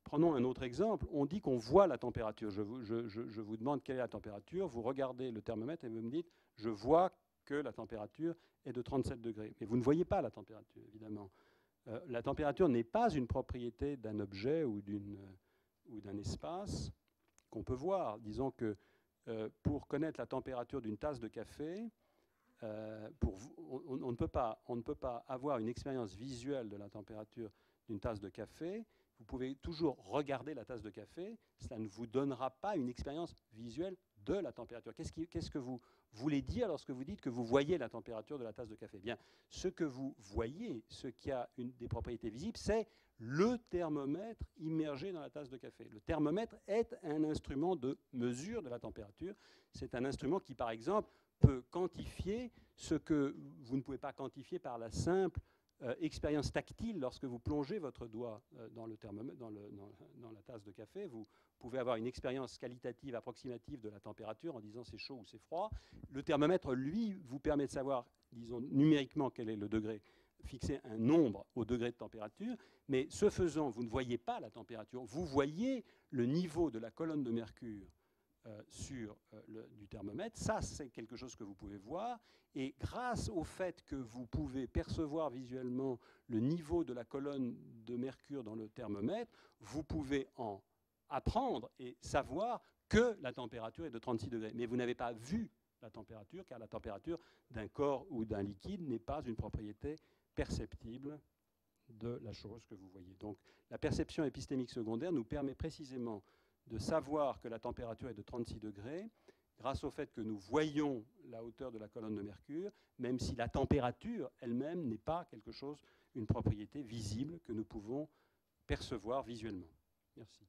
Prenons un autre exemple. On dit qu'on voit la température. Je vous demande quelle est la température. Vous regardez le thermomètre et vous me dites « je vois que la température est de 37 degrés ». Mais vous ne voyez pas la température, évidemment. La température n'est pas une propriété d'un objet ou d'un espace qu'on peut voir. Disons que pour connaître la température d'une tasse de café, on ne peut pas avoir une expérience visuelle de la température d'une tasse de café vous pouvez toujours regarder la tasse de café, cela ne vous donnera pas une expérience visuelle de la température. Qu'est-ce que vous voulez dire lorsque vous dites que vous voyez la température de la tasse de café? Bien, ce que vous voyez, ce qui a des propriétés visibles, c'est le thermomètre immergé dans la tasse de café. Le thermomètre est un instrument de mesure de la température. C'est un instrument qui, par exemple, peut quantifier ce que vous ne pouvez pas quantifier par la simple expérience tactile. Lorsque vous plongez votre doigt dans le thermomètre, dans la tasse de café, vous pouvez avoir une expérience qualitative approximative de la température en disant c'est chaud ou c'est froid. Le thermomètre, lui, vous permet de savoir, disons, numériquement quel est le degré, fixer un nombre au degré de température, mais ce faisant, vous ne voyez pas la température, vous voyez le niveau de la colonne de mercure du thermomètre. Ça, c'est quelque chose que vous pouvez voir. Et grâce au fait que vous pouvez percevoir visuellement le niveau de la colonne de mercure dans le thermomètre, vous pouvez en apprendre et savoir que la température est de 36 degrés. Mais vous n'avez pas vu la température, car la température d'un corps ou d'un liquide n'est pas une propriété perceptible de la chose que vous voyez. Donc la perception épistémique secondaire nous permet précisément de savoir que la température est de 36 degrés grâce au fait que nous voyons la hauteur de la colonne de mercure, même si la température elle-même n'est pas quelque chose, une propriété visible que nous pouvons percevoir visuellement. Merci.